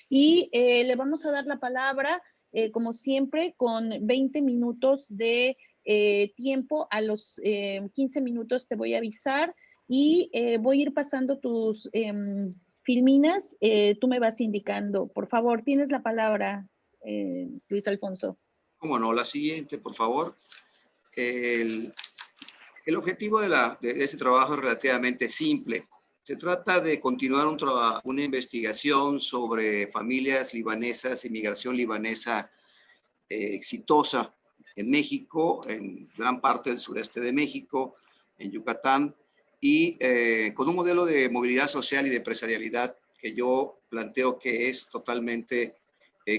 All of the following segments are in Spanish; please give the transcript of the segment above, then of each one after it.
y le vamos a dar la palabra, como siempre, con 20 minutos de tiempo. A los 15 minutos te voy a avisar y voy a ir pasando tus filminas. Tú me vas indicando. Por favor, tienes la palabra, Luis Alfonso. Cómo no, la siguiente, por favor. El objetivo de este trabajo es relativamente simple. Se trata de continuar una investigación sobre familias libanesas, inmigración libanesa exitosa en México, en gran parte del sureste de México, en Yucatán, y con un modelo de movilidad social y de empresarialidad que yo planteo que es totalmente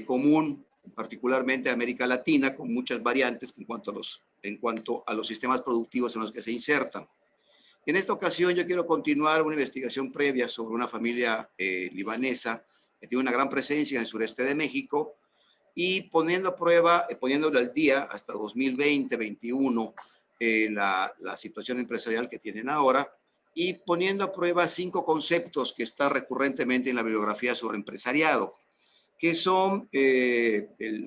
común, particularmente a América Latina, con muchas variantes en cuanto a los sistemas productivos en los que se insertan. En esta ocasión yo quiero continuar una investigación previa sobre una familia libanesa que tiene una gran presencia en el sureste de México y poniendo a prueba, poniéndole al día hasta 2020-21 la situación empresarial que tienen ahora y poniendo a prueba 5 conceptos que están recurrentemente en la bibliografía sobre empresariado, que son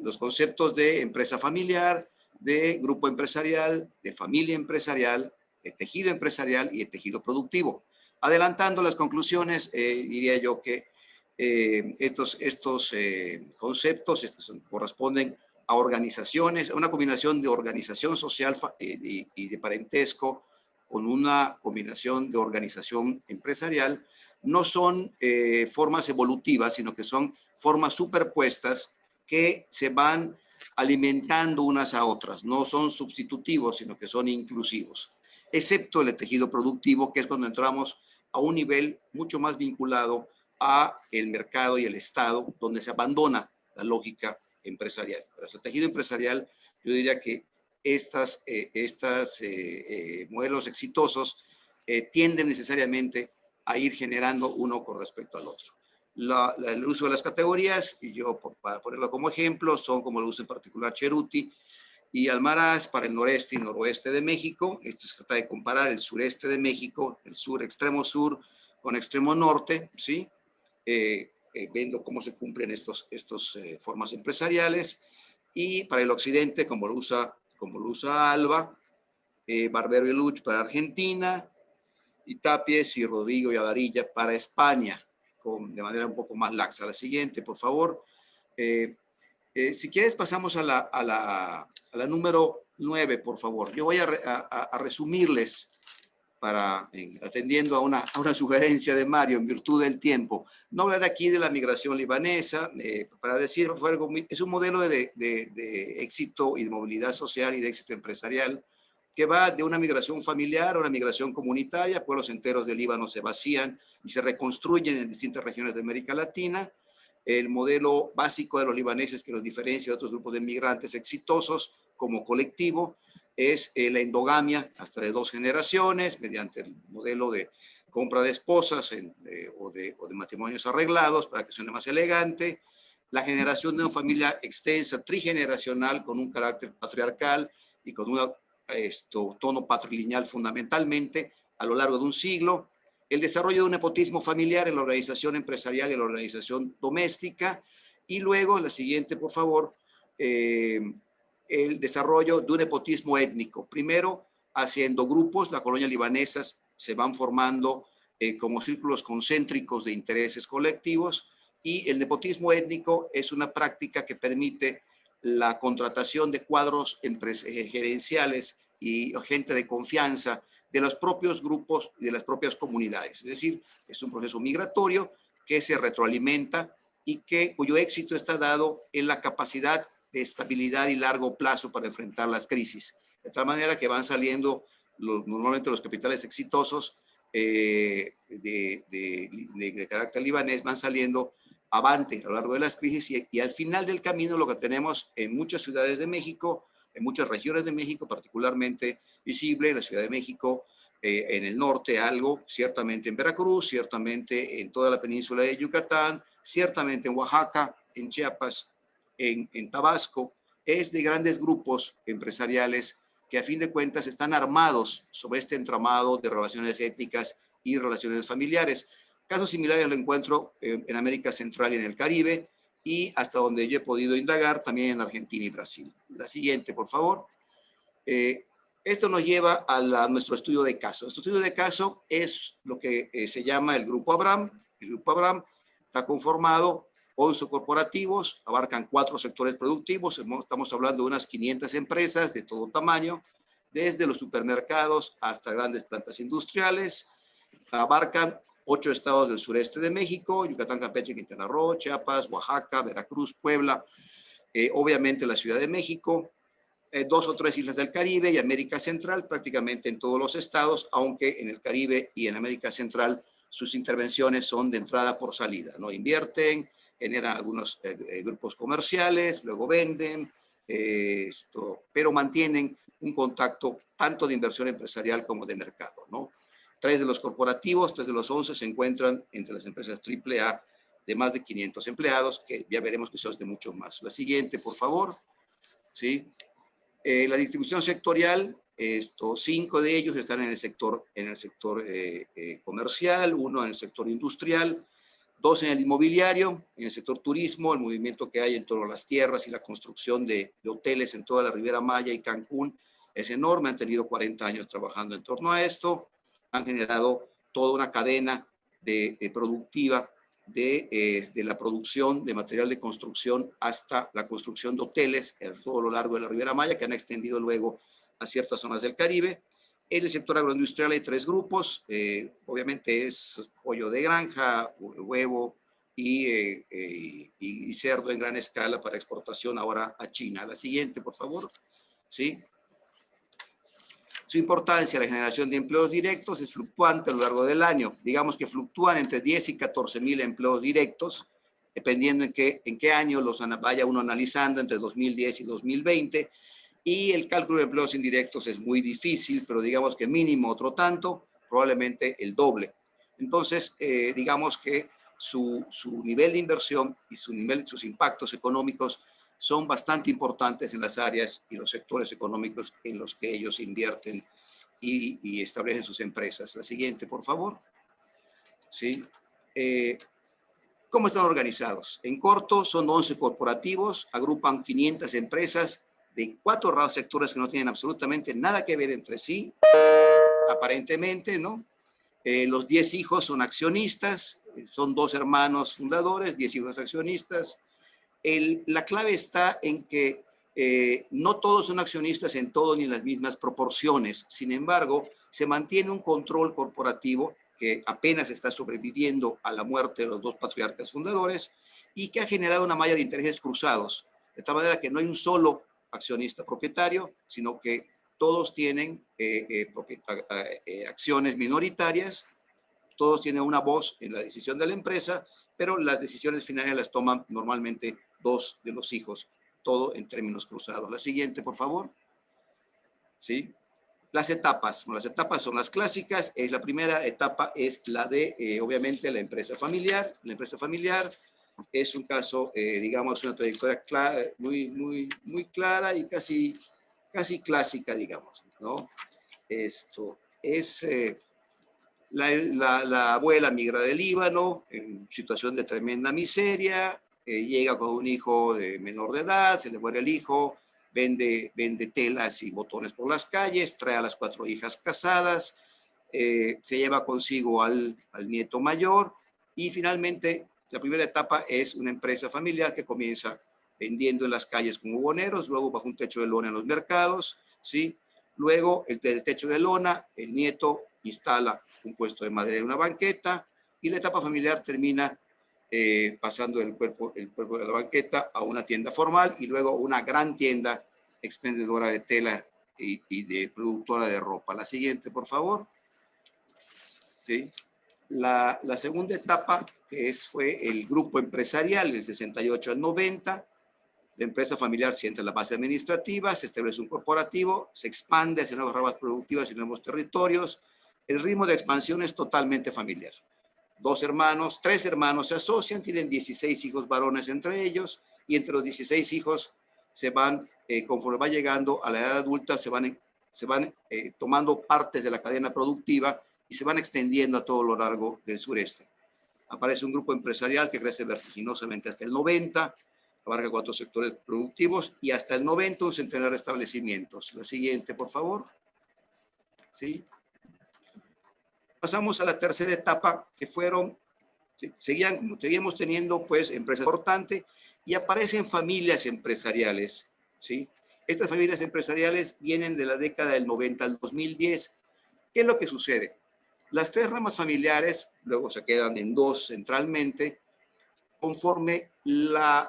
los conceptos de empresa familiar, de grupo empresarial, de familia empresarial, de tejido empresarial y de tejido productivo. Adelantando las conclusiones, diría yo que estos conceptos corresponden a organizaciones, a una combinación de organización social y de parentesco con una combinación de organización empresarial. No son formas evolutivas, sino que son formas superpuestas que se van alimentando unas a otras. No son sustitutivos, sino que son inclusivos, excepto el tejido productivo, que es cuando entramos a un nivel mucho más vinculado a el mercado y el Estado, donde se abandona la lógica empresarial. Pero el tejido empresarial, yo diría que estos modelos exitosos tienden necesariamente a ir generando uno con respecto al otro. El uso de las categorías, y yo para ponerlo como ejemplo, son como lo usa en particular Cerruti y Almaraz para el noreste y noroeste de México. Esto se trata de comparar el sureste de México, el sur, extremo sur, con extremo norte, ¿sí? Viendo cómo se cumplen estas formas empresariales. Y para el occidente, como lo usa Alba, Barbero y Luch para Argentina, y Tapies y Rodrigo y Adarilla para España, de manera un poco más laxa. La siguiente, por favor. Si quieres, pasamos a la número 9, por favor. Yo voy a resumirles, atendiendo a una sugerencia de Mario, en virtud del tiempo. No hablar aquí de la migración libanesa, para decir, es un modelo de éxito y de movilidad social y de éxito empresarial que va de una migración familiar a una migración comunitaria. Pueblos enteros del Líbano se vacían y se reconstruyen en distintas regiones de América Latina. El modelo básico de los libaneses que los diferencia de otros grupos de migrantes exitosos como colectivo es la endogamia hasta de 2 generaciones, mediante el modelo de compra de esposas o de matrimonios arreglados para que suene más elegante. La generación de una familia extensa, trigeneracional, con un carácter patriarcal y con un tono patrilineal fundamentalmente a lo largo de un siglo. El desarrollo de un nepotismo familiar en la organización empresarial y en la organización doméstica. Y luego, la siguiente, por favor, el desarrollo de un nepotismo étnico. Primero, haciendo grupos, la colonia libanesa se van formando como círculos concéntricos de intereses colectivos, y el nepotismo étnico es una práctica que permite la contratación de cuadros gerenciales y gente de confianza de los propios grupos y de las propias comunidades. Es decir, es un proceso migratorio que se retroalimenta y cuyo éxito está dado en la capacidad de estabilidad y largo plazo para enfrentar las crisis. De tal manera que van saliendo normalmente los capitales exitosos de carácter libanés, van saliendo avante a lo largo de las crisis, y al final del camino lo que tenemos en muchas ciudades de México, en muchas regiones de México, particularmente visible en la Ciudad de México, en el norte algo, ciertamente en Veracruz, ciertamente en toda la península de Yucatán, ciertamente en Oaxaca, en Chiapas, en Tabasco, es de grandes grupos empresariales que a fin de cuentas están armados sobre este entramado de relaciones étnicas y relaciones familiares. Casos similares lo encuentro en América Central y en el Caribe, y hasta donde yo he podido indagar también en Argentina y Brasil. La siguiente, por favor. Esto nos lleva a nuestro estudio de caso. Nuestro estudio de caso es lo que se llama el Grupo Abraham. El Grupo Abraham está conformado 11 corporativos, abarcan 4 sectores productivos, estamos hablando de unas 500 empresas de todo tamaño, desde los supermercados hasta grandes plantas industriales, abarcan 8 estados del sureste de México: Yucatán, Campeche, Quintana Roo, Chiapas, Oaxaca, Veracruz, Puebla, obviamente la Ciudad de México, 2 o 3 islas del Caribe y América Central, prácticamente en todos los estados, aunque en el Caribe y en América Central sus intervenciones son de entrada por salida, ¿no? Invierten, generan algunos grupos comerciales, luego venden, pero mantienen un contacto tanto de inversión empresarial como de mercado, ¿no? 3 de los corporativos, 3 de los 11 se encuentran entre las empresas AAA de más de 500 empleados, que ya veremos que son de mucho más. La siguiente, por favor. ¿Sí? La distribución sectorial, 5 de ellos están en el sector comercial, 1 en el sector industrial, 2 en el inmobiliario, en el sector turismo. El movimiento que hay en torno a las tierras y la construcción de hoteles en toda la Riviera Maya y Cancún es enorme. Han tenido 40 años trabajando en torno a esto. Han generado toda una cadena productiva de la producción de material de construcción hasta la construcción de hoteles a todo lo largo de la Riviera Maya, que han extendido luego a ciertas zonas del Caribe. En el sector agroindustrial hay 3 grupos, obviamente es pollo de granja, huevo y cerdo en gran escala para exportación ahora a China. La siguiente, por favor. ¿Sí? Su importancia, la generación de empleos directos, es fluctuante a lo largo del año. Digamos que fluctúan entre 10 y 14 mil empleos directos, dependiendo en qué año los vaya uno analizando, entre 2010 y 2020. Y el cálculo de empleos indirectos es muy difícil, pero digamos que mínimo otro tanto, probablemente el doble. Entonces, digamos que su nivel de inversión y sus impactos económicos son bastante importantes en las áreas y los sectores económicos en los que ellos invierten y establecen sus empresas. La siguiente, por favor. ¿Sí? ¿Cómo están organizados? En corto, son 11 corporativos, agrupan 500 empresas de 4 sectores que no tienen absolutamente nada que ver entre sí, aparentemente, ¿no? Los 10 hijos son accionistas, son 2 hermanos fundadores, 10 hijos accionistas. La clave está en que no todos son accionistas en todo ni en las mismas proporciones. Sin embargo, se mantiene un control corporativo que apenas está sobreviviendo a la muerte de los 2 patriarcas fundadores y que ha generado una malla de intereses cruzados, de tal manera que no hay un solo accionista propietario, sino que todos tienen acciones minoritarias, todos tienen una voz en la decisión de la empresa, pero las decisiones finales las toman normalmente 2 de los hijos, todo en términos cruzados. La siguiente, por favor. ¿Sí? Las etapas son las clásicas. La primera etapa es la de, obviamente, la empresa familiar. La empresa familiar es un caso, digamos, una trayectoria clara, muy clara y casi clásica, digamos, ¿no? Esto es... La abuela migra del Líbano en situación de tremenda miseria, llega con un hijo de menor de edad, se le muere el hijo, vende telas y botones por las calles, trae a las 4 hijas casadas, se lleva consigo al nieto mayor y finalmente la primera etapa es una empresa familiar que comienza vendiendo en las calles como boneros, luego bajo un techo de lona en los mercados, ¿sí? Luego del techo de lona el nieto instala un puesto de madera en una banqueta y la etapa familiar termina pasando el cuerpo de la banqueta a una tienda formal y luego una gran tienda expendedora de tela y de productora de ropa. La siguiente, por favor. ¿Sí? La segunda etapa fue el grupo empresarial, del 68 al 90. La empresa familiar sienta la base administrativa, se establece un corporativo, se expande hacia nuevas ramas productivas y nuevos territorios. El ritmo de expansión es totalmente familiar. 3 hermanos se asocian, tienen 16 hijos varones entre ellos, y entre los 16 hijos se van, conforme va llegando a la edad adulta, se van tomando partes de la cadena productiva y se van extendiendo a todo lo largo del sureste. Aparece un grupo empresarial que crece vertiginosamente hasta el 90, abarca 4 sectores productivos y hasta el 90 un centenar de establecimientos. La siguiente, por favor. ¿Sí? Pasamos a la tercera etapa, que fueron, seguíamos teniendo pues empresas importantes y aparecen familias empresariales, ¿sí? Estas familias empresariales vienen de la década del 90 al 2010. ¿Qué es lo que sucede? Las 3 ramas familiares luego se quedan en 2 centralmente. Conforme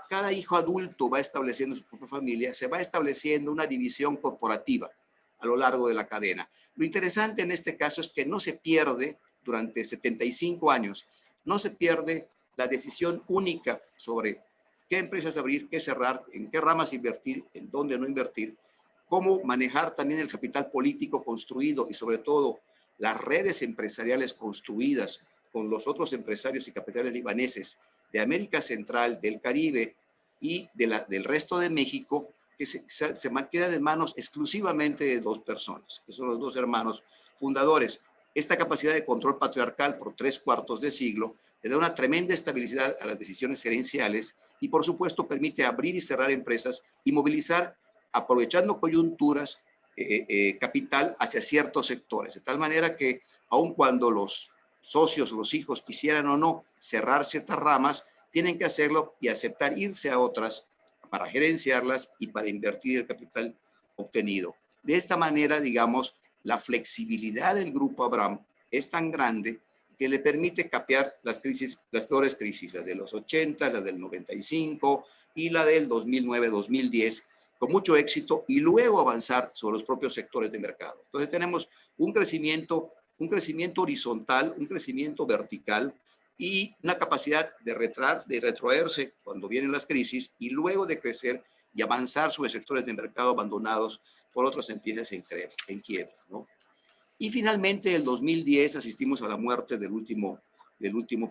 cada hijo adulto va estableciendo su propia familia, se va estableciendo una división corporativa a lo largo de la cadena. Lo interesante en este caso es que no se pierde durante 75 años, no se pierde la decisión única sobre qué empresas abrir, qué cerrar, en qué ramas invertir, en dónde no invertir, cómo manejar también el capital político construido y sobre todo las redes empresariales construidas con los otros empresarios y capitales libaneses de América Central, del Caribe y del resto de México, que se quedan en manos exclusivamente de 2 personas, que son los 2 hermanos fundadores. Esta capacidad de control patriarcal por 3/4 de siglo le da una tremenda estabilidad a las decisiones gerenciales y, por supuesto, permite abrir y cerrar empresas y movilizar, aprovechando coyunturas, capital hacia ciertos sectores, de tal manera que aun cuando los socios o los hijos quisieran o no cerrar ciertas ramas, tienen que hacerlo y aceptar irse a otras para gerenciarlas y para invertir el capital obtenido. De esta manera, digamos, la flexibilidad del Grupo Abraham es tan grande que le permite capear las crisis, las peores crisis, las de los 80, la del 95 y la del 2009-2010, con mucho éxito y luego avanzar sobre los propios sectores de mercado. Entonces tenemos un crecimiento horizontal, un crecimiento vertical y una capacidad de retroerse cuando vienen las crisis y luego de crecer y avanzar sobre sectores de mercado abandonados por otras empresas en quiebra, ¿no? Y finalmente, en el 2010 asistimos a la muerte del último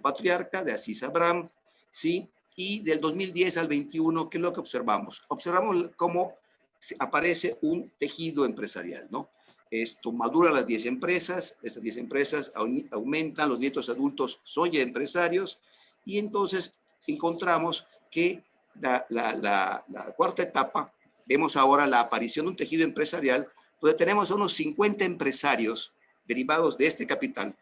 patriarca, de Aziz Abraham, ¿sí? Y del 2010 al 21, ¿qué es lo que observamos? Observamos cómo aparece un tejido empresarial, ¿no? Esto madura las 10 empresas, estas 10 empresas aumentan, los nietos adultos son ya empresarios y entonces encontramos que la cuarta etapa, vemos ahora la aparición de un tejido empresarial donde tenemos a unos 50 empresarios derivados de este capital,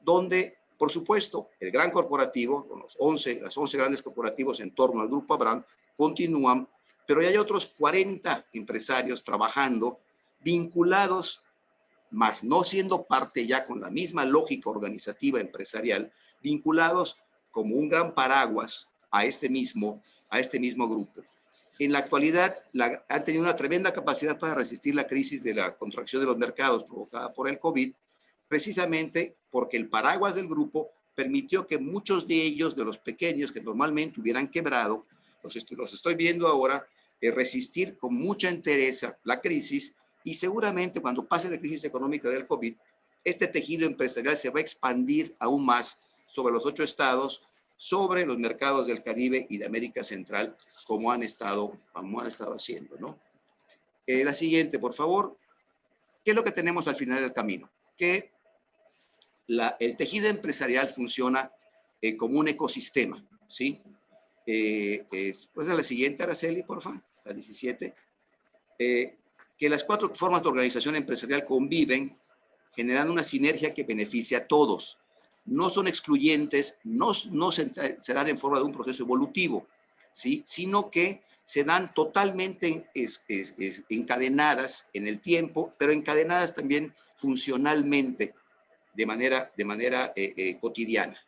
donde, por supuesto, el gran corporativo, las 11 grandes corporativos en torno al Grupo Abraham, continúan, pero ya hay otros 40 empresarios trabajando, vinculados, más no siendo parte ya con la misma lógica organizativa empresarial, vinculados como un gran paraguas a este mismo grupo. En la actualidad han tenido una tremenda capacidad para resistir la crisis de la contracción de los mercados provocada por el COVID, precisamente porque el paraguas del grupo permitió que muchos de ellos, de los pequeños que normalmente hubieran quebrado, los estoy viendo ahora, resistir con mucha entereza la crisis y seguramente cuando pase la crisis económica del COVID, este tejido empresarial se va a expandir aún más sobre los 8 estados, sobre los mercados del Caribe y de América Central, como han estado haciendo, ¿no? La siguiente, por favor. ¿Qué es lo que tenemos al final del camino? Que el tejido empresarial funciona como un ecosistema, ¿sí? Pues a la siguiente, Araceli, por favor, la 17. Que las 4 formas de organización empresarial conviven, generando una sinergia que beneficia a todos. No son excluyentes, no se dan en forma de un proceso evolutivo, ¿sí? Sino que se dan totalmente encadenadas en el tiempo, pero encadenadas también funcionalmente de manera cotidiana.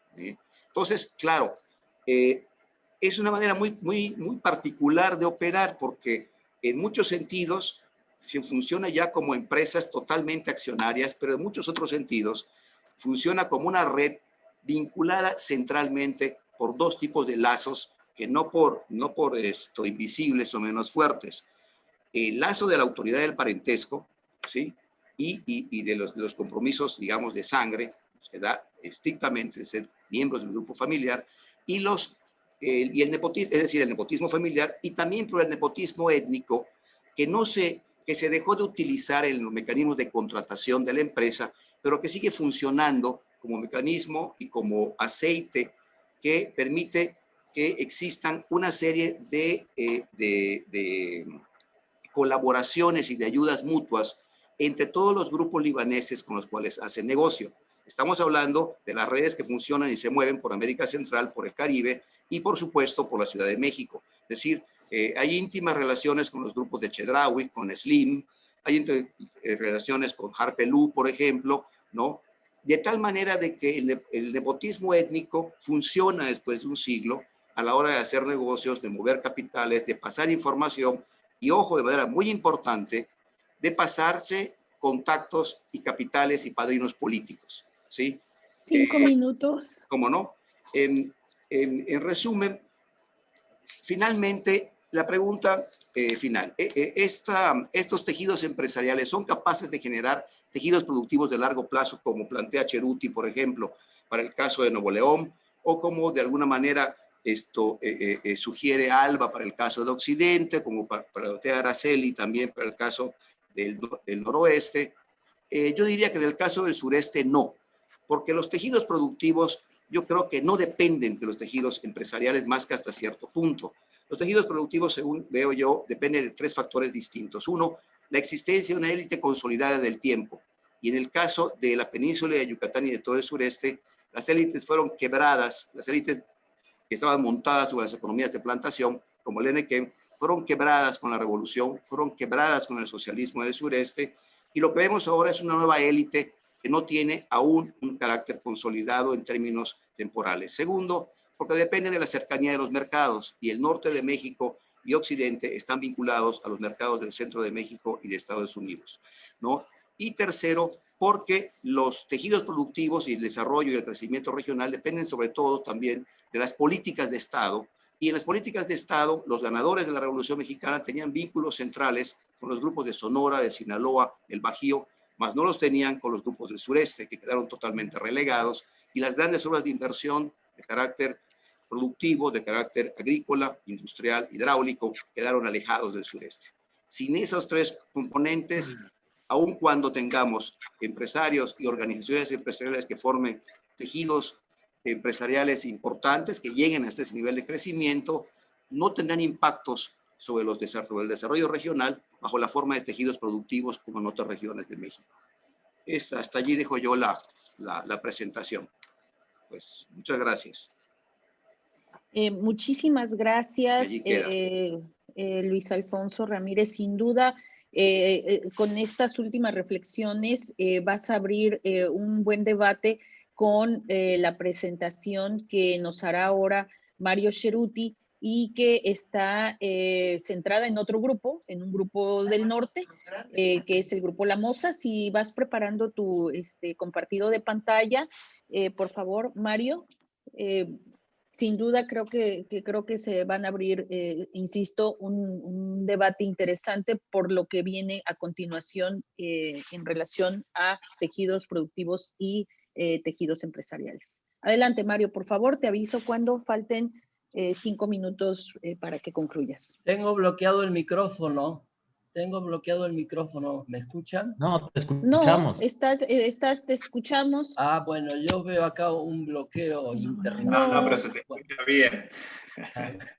Entonces, claro, es una manera muy particular de operar porque en muchos sentidos funciona ya como empresas totalmente accionarias, pero en muchos otros sentidos funciona como una red vinculada centralmente por 2 tipos de lazos que no por invisibles o menos fuertes. El lazo de la autoridad del parentesco, ¿sí? Y de los compromisos, digamos, de sangre, que da estrictamente de ser miembros del grupo familiar, y el nepotismo, es decir, el nepotismo familiar, y también por el nepotismo étnico, que se dejó de utilizar en los mecanismos de contratación de la empresa, pero que sigue funcionando como mecanismo y como aceite que permite que existan una serie de colaboraciones y de ayudas mutuas entre todos los grupos libaneses con los cuales hacen negocio. Estamos hablando de las redes que funcionan y se mueven por América Central, por el Caribe y, por supuesto, por la Ciudad de México. Es decir, hay íntimas relaciones con los grupos de Chedraui, con Slim, hay relaciones con Harpelú, por ejemplo, ¿no? De tal manera de que el nepotismo étnico funciona después de un siglo a la hora de hacer negocios, de mover capitales, de pasar información y, ojo, de manera muy importante, de pasarse contactos y capitales y padrinos políticos, ¿sí? 5 minutos. ¿Cómo no? En resumen, finalmente, la pregunta final. ¿Estos tejidos empresariales son capaces de generar tejidos productivos de largo plazo, como plantea Cerutti, por ejemplo, para el caso de Nuevo León, o como de alguna manera sugiere Alba para el caso de Occidente, como plantea Araceli también para el caso del noroeste? Yo diría que del caso del sureste no, porque los tejidos productivos yo creo que no dependen de los tejidos empresariales más que hasta cierto punto. Los tejidos productivos, según veo yo, dependen de tres factores distintos. Uno, la existencia de una élite consolidada del tiempo. Y en el caso de la península de Yucatán y de todo el sureste, las élites fueron quebradas, las élites que estaban montadas sobre las economías de plantación, como el Enequén, fueron quebradas con la revolución, fueron quebradas con el socialismo del sureste, y lo que vemos ahora es una nueva élite que no tiene aún un carácter consolidado en términos temporales. Segundo, porque depende de la cercanía de los mercados, y el norte de México y Occidente están vinculados a los mercados del centro de México y de Estados Unidos, ¿no? Y tercero, porque los tejidos productivos y el desarrollo y el crecimiento regional dependen sobre todo también de las políticas de Estado, y en las políticas de Estado, los ganadores de la Revolución Mexicana tenían vínculos centrales con los grupos de Sonora, de Sinaloa, del Bajío, más no los tenían con los grupos del sureste, que quedaron totalmente relegados, y las grandes obras de inversión de carácter productivo, de carácter agrícola, industrial, hidráulico, quedaron alejados del sureste. Sin esos tres componentes, aun cuando tengamos empresarios y organizaciones empresariales que formen tejidos empresariales importantes, que lleguen hasta ese nivel de crecimiento, no tendrán impactos sobre el desarrollo regional bajo la forma de tejidos productivos como en otras regiones de México. Hasta allí dejo yo la presentación. Pues muchas gracias. Muchísimas gracias, Luis Alfonso Ramírez. Sin duda, con estas últimas reflexiones vas a abrir un buen debate con la presentación que nos hará ahora Mario Cerutti, y que está centrada en otro grupo, en un grupo del norte, que es el grupo La Moza. Si vas preparando tu compartido de pantalla, por favor, Mario. Sin duda creo que se van a abrir, insisto, un debate interesante por lo que viene a continuación en relación a tejidos productivos y tejidos empresariales. Adelante, Mario, por favor, te aviso cuando falten 5 minutos para que concluyas. Tengo bloqueado el micrófono. ¿Me escuchan? No, te escuchamos. No, te escuchamos. Ah, bueno, yo veo acá un bloqueo interno. No, pero se te escucha bien.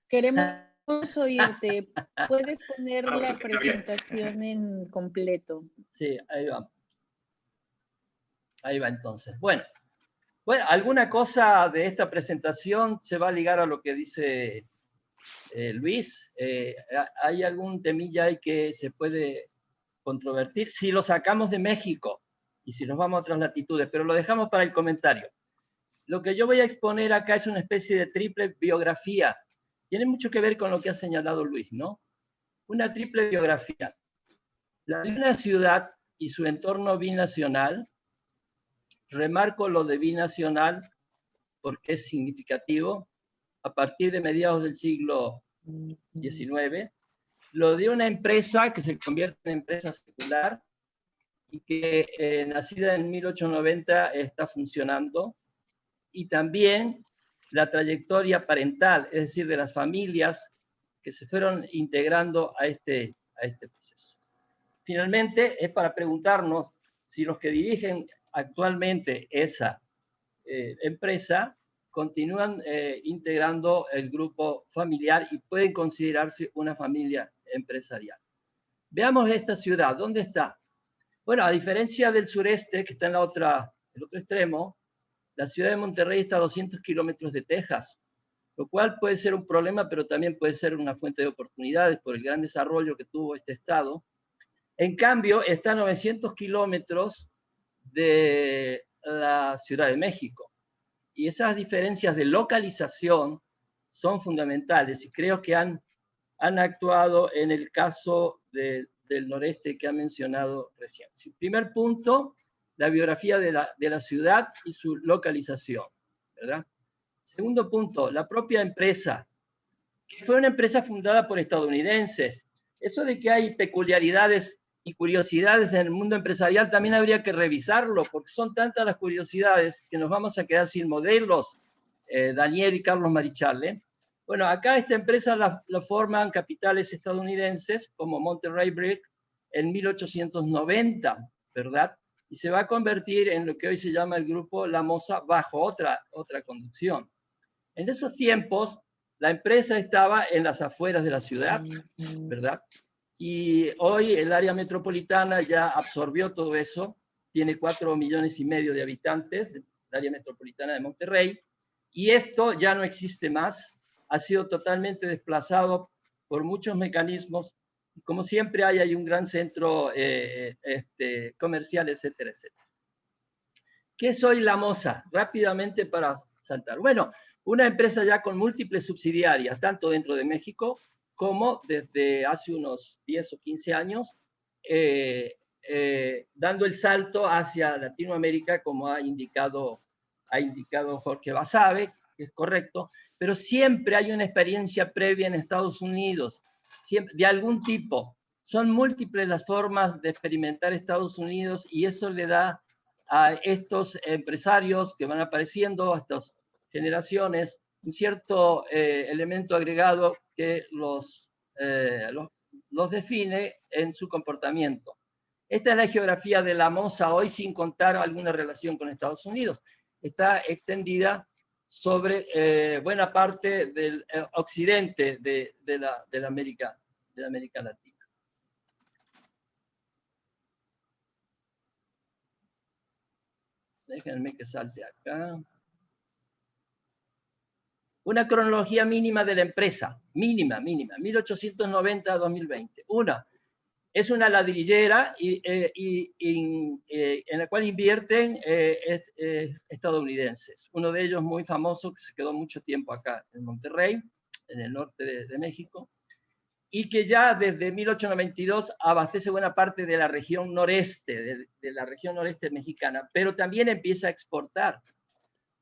Queremos oírte. Puedes poner la presentación en completo. Sí, ahí va. Ahí va entonces. Bueno, alguna cosa de esta presentación se va a ligar a lo que dice Luis. ¿Hay algún temilla ahí que se puede controvertir? Si lo sacamos de México y si nos vamos a otras latitudes, pero lo dejamos para el comentario. Lo que yo voy a exponer acá es una especie de triple biografía. Tiene mucho que ver con lo que ha señalado Luis, ¿no? Una triple biografía. La de una ciudad y su entorno binacional. Remarco lo de binacional porque es significativo. A partir de mediados del siglo XIX, lo de una empresa que se convierte en empresa secular y que nacida en 1890 está funcionando, y también la trayectoria parental, es decir, de las familias que se fueron integrando a este proceso. Finalmente, es para preguntarnos si los que dirigen actualmente esa empresa continúan integrando el grupo familiar y pueden considerarse una familia empresarial. Veamos esta ciudad, ¿dónde está? Bueno, a diferencia del sureste, que está en el otro extremo, la ciudad de Monterrey está a 200 kilómetros de Texas, lo cual puede ser un problema, pero también puede ser una fuente de oportunidades por el gran desarrollo que tuvo este estado. En cambio, está a 900 kilómetros de la Ciudad de México. Y esas diferencias de localización son fundamentales y creo que han actuado en el caso del noreste que ha mencionado recién. Primer punto, la biografía de la ciudad y su localización, ¿verdad? Segundo punto, la propia empresa, que fue una empresa fundada por estadounidenses. Eso de que hay peculiaridades y curiosidades en el mundo empresarial también habría que revisarlo, porque son tantas las curiosidades que nos vamos a quedar sin modelos, Daniel y Carlos Marichal. Bueno, acá esta empresa la forman capitales estadounidenses como Monterrey Brick en 1890, ¿verdad? Y se va a convertir en lo que hoy se llama el Grupo La Moza bajo otra conducción. En esos tiempos, la empresa estaba en las afueras de la ciudad, ¿verdad? Y hoy el área metropolitana ya absorbió todo eso, tiene 4,5 millones de habitantes, el área metropolitana de Monterrey, y esto ya no existe más, ha sido totalmente desplazado por muchos mecanismos, como siempre hay un gran centro comercial, etcétera, etcétera. ¿Qué es hoy La Moza? Rápidamente para saltar. Bueno, una empresa ya con múltiples subsidiarias, tanto dentro de México como desde hace unos 10 o 15 años, dando el salto hacia Latinoamérica, como ha indicado Jorge Basabe, que es correcto, pero siempre hay una experiencia previa en Estados Unidos, siempre, de algún tipo. Son múltiples las formas de experimentar Estados Unidos y eso le da a estos empresarios que van apareciendo, a estas generaciones, un cierto elemento agregado que los define en su comportamiento. Esta es la geografía de La Moza hoy, sin contar alguna relación con Estados Unidos. Está extendida sobre buena parte del occidente de la América Latina. Déjenme que salte acá. Una cronología mínima de la empresa, mínima, 1890 a 2020. Es una ladrillera en la cual invierten estadounidenses. Uno de ellos muy famoso, que se quedó mucho tiempo acá en Monterrey, en el norte de México, y que ya desde 1892 abastece buena parte de la región noreste, de la región noreste mexicana, pero también empieza a exportar.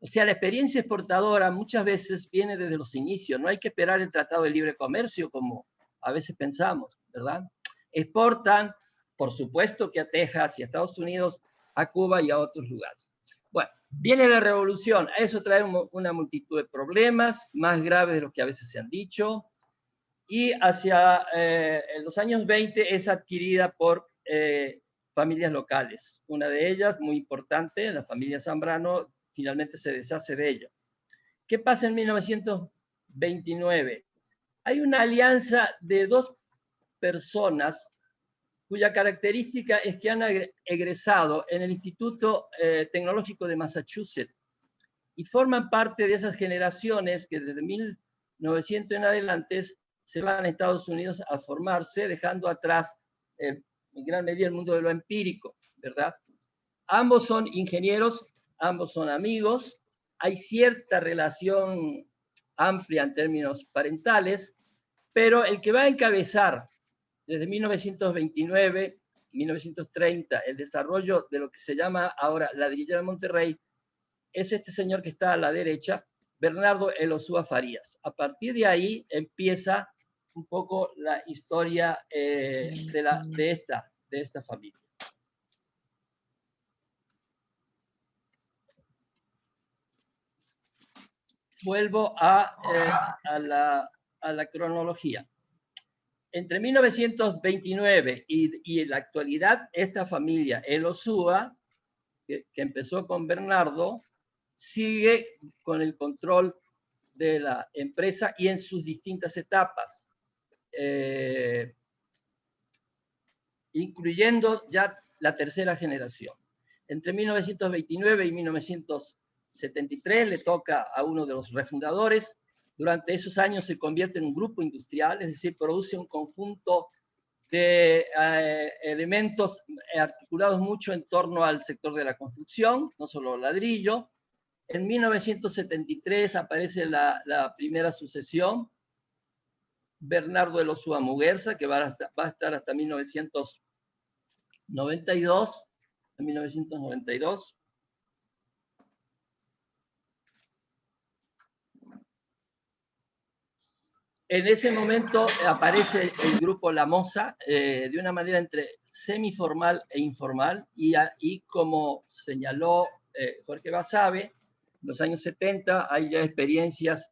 O sea, la experiencia exportadora muchas veces viene desde los inicios. No hay que esperar el Tratado de Libre Comercio como a veces pensamos, ¿verdad? Exportan, por supuesto que a Texas y a Estados Unidos, a Cuba y a otros lugares. Bueno, viene la revolución. Eso trae una multitud de problemas, más graves de los que a veces se han dicho. Y hacia los años 20 es adquirida por familias locales. Una de ellas, muy importante, la familia Zambrano, finalmente se deshace de ella. ¿Qué pasa en 1929? Hay una alianza de dos personas cuya característica es que han egresado en el Instituto Tecnológico de Massachusetts y forman parte de esas generaciones que desde 1900 en adelante se van a Estados Unidos a formarse, dejando atrás en gran medida el mundo de lo empírico, ¿verdad? Ambos son ingenieros, ambos son amigos, hay cierta relación amplia en términos parentales, pero el que va a encabezar desde 1929, 1930, el desarrollo de lo que se llama ahora Ladrillera de Monterrey, es este señor que está a la derecha, Bernardo Elosúa Farías. A partir de ahí empieza un poco la historia de esta familia. Vuelvo a la cronología. Entre 1929 y la actualidad, esta familia Elosúa, que empezó con Bernardo, sigue con el control de la empresa y en sus distintas etapas, incluyendo ya la tercera generación. Entre 1929 y 1973 le toca a uno de los refundadores. Durante esos años se convierte en un grupo industrial, es decir, produce un conjunto de elementos articulados mucho en torno al sector de la construcción, no solo ladrillo. En 1973 aparece la primera sucesión, Bernardo Elosúa Muguerza, que va a estar hasta 1992. En ese momento aparece el grupo La Moza de una manera entre semiformal e informal, y como señaló Jorge Basabe, en los años 70 hay ya experiencias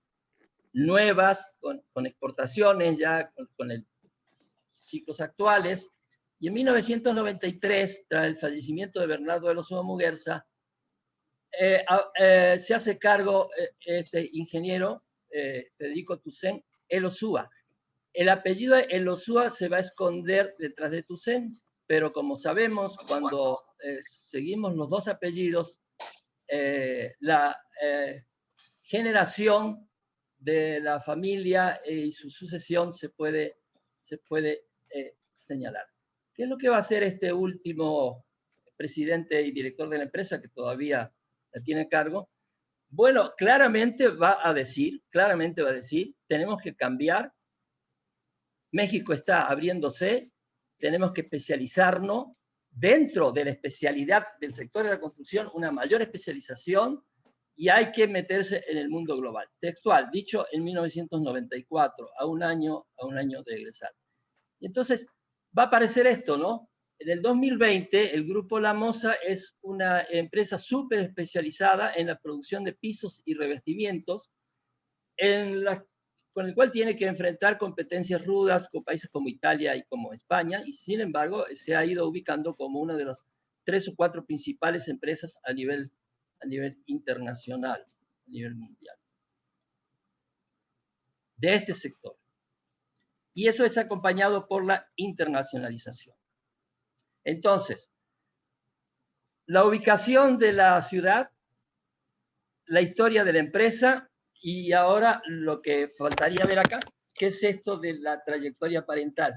nuevas con exportaciones, ya con ciclos actuales, y en 1993, tras el fallecimiento de Bernardo Elosúa Muguerza, se hace cargo este ingeniero Federico Toussaint Elosúa. El apellido Elosúa se va a esconder detrás de Toussaint, pero como sabemos, cuando seguimos los dos apellidos, la generación de la familia y su sucesión se puede señalar. ¿Qué es lo que va a hacer este último presidente y director de la empresa, que todavía la tiene a cargo? Bueno, claramente va a decir, tenemos que cambiar, México está abriéndose, tenemos que especializarnos dentro de la especialidad del sector de la construcción, una mayor especialización, y hay que meterse en el mundo global. Textual, dicho en 1994, a un año de egresar. Y entonces va a aparecer esto, ¿no? En el 2020, el Grupo La Moza es una empresa súper especializada en la producción de pisos y revestimientos, con el cual tiene que enfrentar competencias rudas con países como Italia y como España, y sin embargo se ha ido ubicando como una de las 3 o 4 principales empresas a nivel internacional, a nivel mundial, de este sector. Y eso es acompañado por la internacionalización. Entonces, la ubicación de la ciudad, la historia de la empresa, y ahora lo que faltaría ver acá, ¿qué es esto de la trayectoria parental?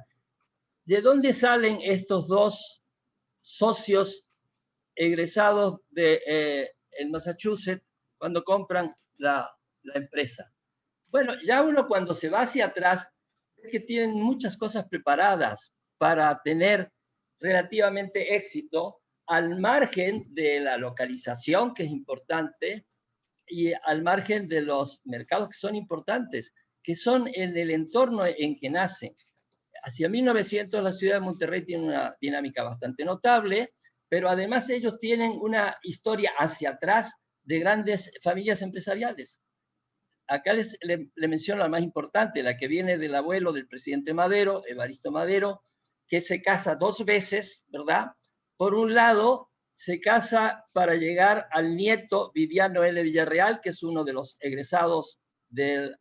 ¿De dónde salen estos dos socios egresados en Massachusetts cuando compran la empresa? Bueno, ya uno cuando se va hacia atrás, es que tienen muchas cosas preparadas para tener relativamente éxito, al margen de la localización, que es importante, y al margen de los mercados que son importantes, que son en el entorno en que nacen. Hacia 1900 la ciudad de Monterrey tiene una dinámica bastante notable, pero además ellos tienen una historia hacia atrás de grandes familias empresariales. Acá le menciono la más importante, la que viene del abuelo del presidente Madero, Evaristo Madero, que se casa 2 veces, ¿verdad? Por un lado, se casa para llegar al nieto Viviano L. Villarreal, que es uno de los egresados del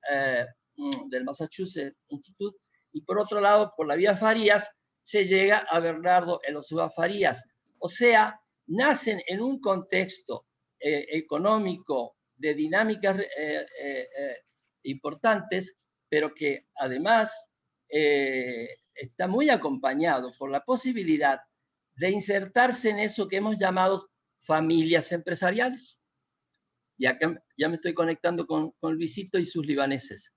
Massachusetts Institute, y por otro lado, por la vía Farías, se llega a Bernardo Elosúa Farías. O sea, nacen en un contexto económico de dinámicas importantes, pero que además está muy acompañado por la posibilidad de insertarse en eso que hemos llamado familias empresariales. Y acá ya me estoy conectando con Luisito y sus libaneses.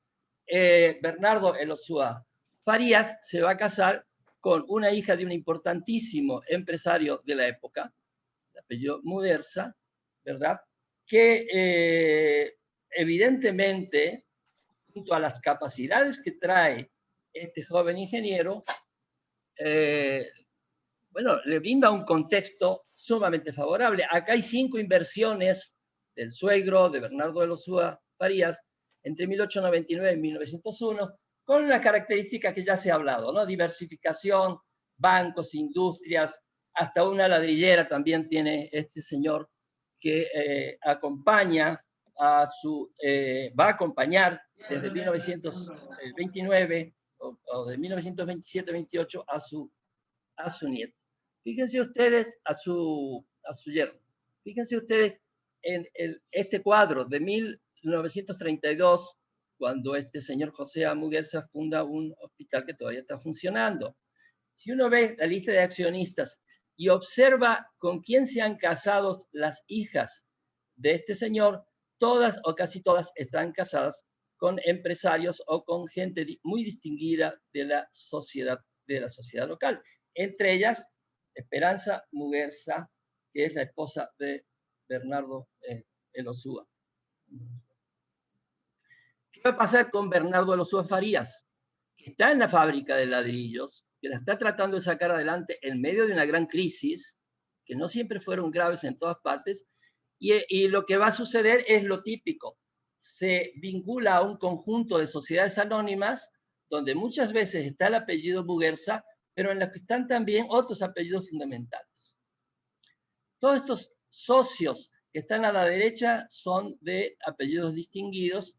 Bernardo Elosúa Farías se va a casar con una hija de un importantísimo empresario de la época, de apellido Muguerza, ¿verdad? Que evidentemente, junto a las capacidades que trae este joven ingeniero, bueno, le brinda un contexto sumamente favorable. Acá hay 5 inversiones del suegro de Bernardo Elosúa Farías entre 1899 y 1901, con una característica que ya se ha hablado, ¿no? Diversificación, bancos, industrias, hasta una ladrillera también tiene este señor, que acompaña a su, va a acompañar desde 1929 o de 1927-28 a su nieto. Fíjense ustedes, a su yerno. Fíjense ustedes en este cuadro de 1932, cuando este señor José A. Muguerza funda un hospital que todavía está funcionando. Si uno ve la lista de accionistas y observa con quién se han casado las hijas de este señor, todas o casi todas están casadas con empresarios o con gente muy distinguida de la sociedad local. Entre ellas, Esperanza Muguerza, que es la esposa de Bernardo Elosúa. ¿Qué va a pasar con Bernardo Elosúa Farías? Que está en la fábrica de ladrillos, que la está tratando de sacar adelante en medio de una gran crisis, que no siempre fueron graves en todas partes, y lo que va a suceder es lo típico. Se vincula a un conjunto de sociedades anónimas, donde muchas veces está el apellido Muguerza, pero en las que están también otros apellidos fundamentales. Todos estos socios que están a la derecha son de apellidos distinguidos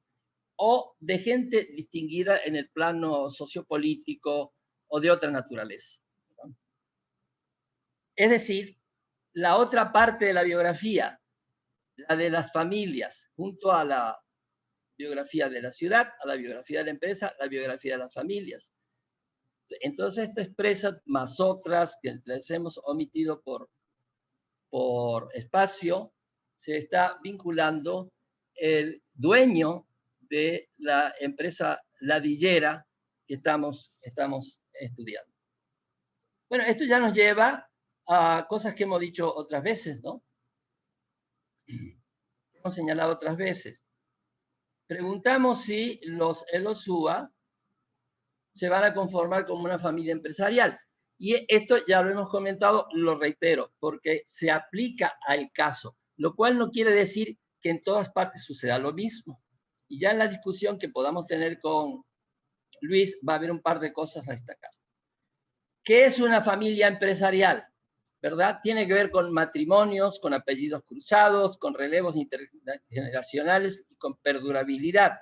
o de gente distinguida en el plano sociopolítico o de otra naturaleza. Es decir, la otra parte de la biografía, la de las familias, junto a la biografía de la ciudad, a la biografía de la empresa, la biografía de las familias. Entonces, esto expresa, más otras que les hemos omitido por espacio, se está vinculando el dueño de la empresa ladrillera que estamos estudiando. Bueno, esto ya nos lleva a cosas que hemos dicho otras veces, ¿no? Hemos señalado otras veces. Preguntamos si los Elosúa se van a conformar como una familia empresarial. Y esto ya lo hemos comentado, lo reitero, porque se aplica al caso, lo cual no quiere decir que en todas partes suceda lo mismo. Y ya en la discusión que podamos tener con Luis va a haber un par de cosas a destacar. ¿Qué es una familia empresarial? ¿Verdad? Tiene que ver con matrimonios, con apellidos cruzados, con relevos intergeneracionales y con perdurabilidad.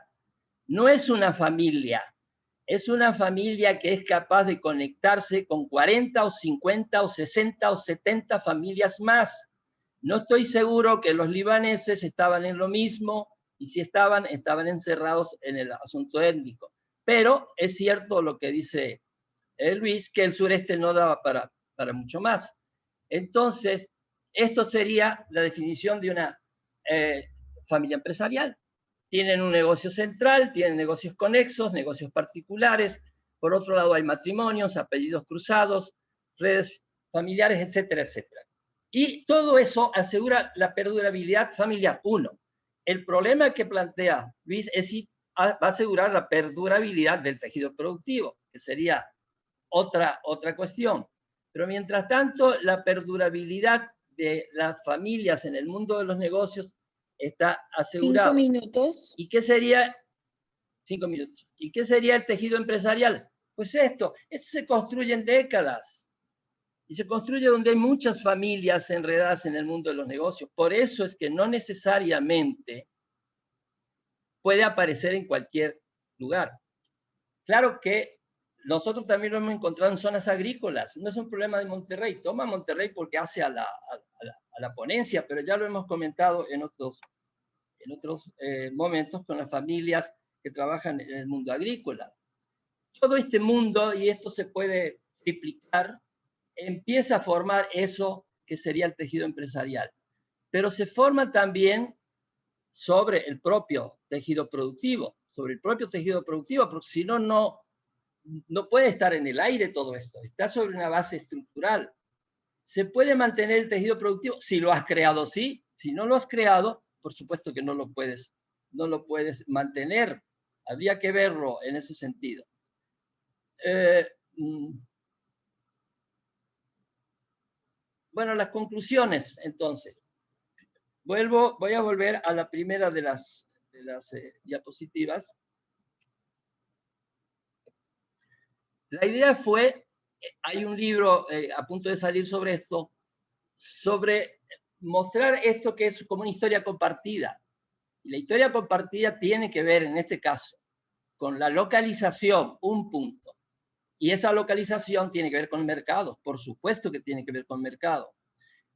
No es una familia. Es una familia que es capaz de conectarse con 40 o 50 o 60 o 70 familias más. No estoy seguro que los libaneses estaban en lo mismo y si estaban encerrados en el asunto étnico. Pero es cierto lo que dice Luis, que el sureste no daba para mucho más. Entonces, esto sería la definición de una familia empresarial. Tienen un negocio central, tienen negocios conexos, negocios particulares. Por otro lado hay matrimonios, apellidos cruzados, redes familiares, etcétera, etcétera. Y todo eso asegura la perdurabilidad familiar. Uno, el problema que plantea Luis es si va a asegurar la perdurabilidad del tejido productivo, que sería otra cuestión. Pero mientras tanto, la perdurabilidad de las familias en el mundo de los negocios está asegurado. 5 minutos. ¿Y qué sería? 5 minutos. ¿Y qué sería el tejido empresarial? Pues esto se construye en décadas. Y se construye donde hay muchas familias enredadas en el mundo de los negocios. Por eso es que no necesariamente puede aparecer en cualquier lugar. Claro que nosotros también lo hemos encontrado en zonas agrícolas. No es un problema de Monterrey. Toma Monterrey porque hace a la ponencia, pero ya lo hemos comentado en otros momentos con las familias que trabajan en el mundo agrícola. Todo este mundo, y esto se puede triplicar, empieza a formar eso que sería el tejido empresarial. Pero se forma también sobre el propio tejido productivo, porque si no, no puede estar en el aire todo esto, está sobre una base estructural. ¿Se puede mantener el tejido productivo? Si lo has creado, sí. Si no lo has creado, por supuesto que no lo puedes mantener. Habría que verlo en ese sentido. Bueno, las conclusiones, entonces. Voy a volver a la primera de las diapositivas. La idea fue, hay un libro a punto de salir sobre esto, sobre mostrar esto que es como una historia compartida. Y la historia compartida tiene que ver, en este caso, con la localización, un punto. Y esa localización tiene que ver con mercado, por supuesto que tiene que ver con mercado.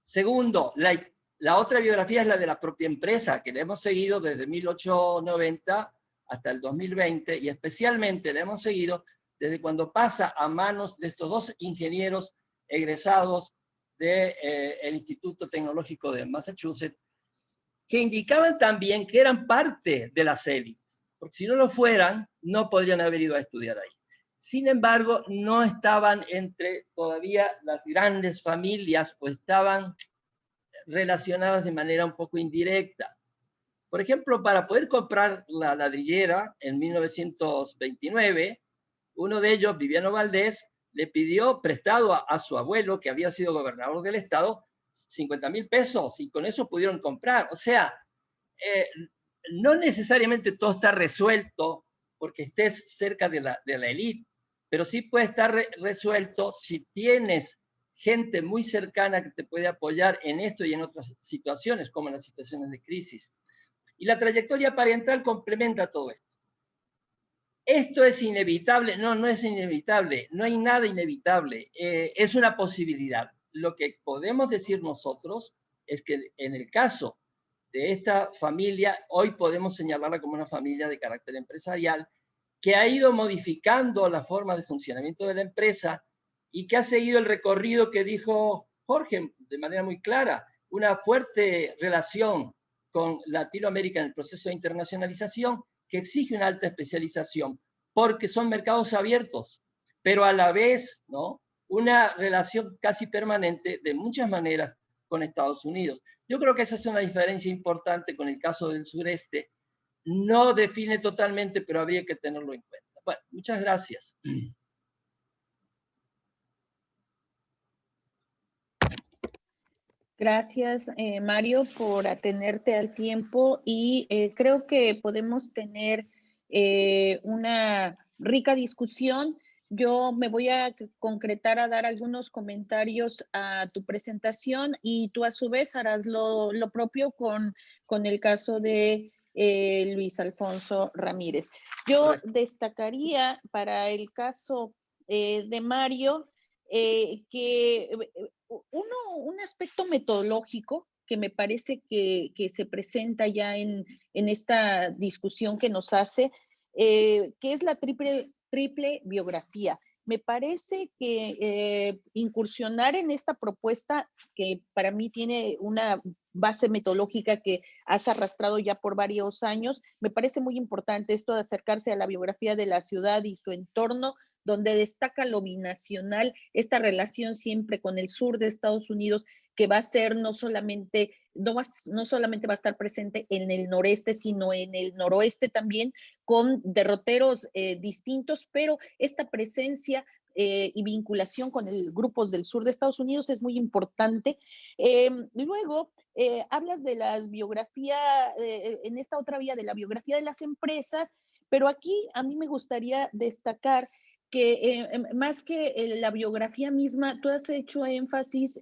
Segundo, la otra biografía es la de la propia empresa, que la hemos seguido desde 1890 hasta el 2020, y especialmente la hemos seguido desde cuando pasa a manos de estos dos ingenieros egresados del Instituto Tecnológico de Massachusetts, que indicaban también que eran parte de las élites, porque si no lo fueran, no podrían haber ido a estudiar ahí. Sin embargo, no estaban entre todavía las grandes familias o estaban relacionadas de manera un poco indirecta. Por ejemplo, para poder comprar la ladrillera en 1929, uno de ellos, Viviano Valdés, le pidió prestado a su abuelo, que había sido gobernador del estado, 50,000 pesos, y con eso pudieron comprar. O sea, no necesariamente todo está resuelto porque estés cerca de la élite, pero sí puede estar resuelto si tienes gente muy cercana que te puede apoyar en esto y en otras situaciones, como en las situaciones de crisis. Y la trayectoria parental complementa todo esto. ¿Esto es inevitable? No, no es inevitable. No hay nada inevitable. Es una posibilidad. Lo que podemos decir nosotros es que en el caso de esta familia, hoy podemos señalarla como una familia de carácter empresarial, que ha ido modificando la forma de funcionamiento de la empresa y que ha seguido el recorrido que dijo Jorge de manera muy clara, una fuerte relación con Latinoamérica en el proceso de internacionalización que exige una alta especialización, porque son mercados abiertos, pero a la vez, ¿no?, una relación casi permanente de muchas maneras con Estados Unidos. Yo creo que esa es una diferencia importante con el caso del sureste. No define totalmente, pero habría que tenerlo en cuenta. Bueno, muchas gracias. Gracias, Mario, por atenerte al tiempo y creo que podemos tener una rica discusión. Yo me voy a concretar a dar algunos comentarios a tu presentación y tú a su vez harás lo propio con el caso de Luis Alfonso Ramírez. Yo destacaría para el caso de Mario que un aspecto metodológico que me parece que se presenta ya en esta discusión que nos hace, que es la triple biografía. Me parece que incursionar en esta propuesta, que para mí tiene una base metodológica que has arrastrado ya por varios años, me parece muy importante esto de acercarse a la biografía de la ciudad y su entorno, donde destaca lo binacional, esta relación siempre con el sur de Estados Unidos, que va a ser no solamente va a estar presente en el noreste, sino en el noroeste también, con derroteros distintos, pero esta presencia y vinculación con grupos del sur de Estados Unidos es muy importante. Luego, hablas de las biografías, en esta otra vía de la biografía de las empresas, pero aquí a mí me gustaría destacar que más que la biografía misma, tú has hecho énfasis,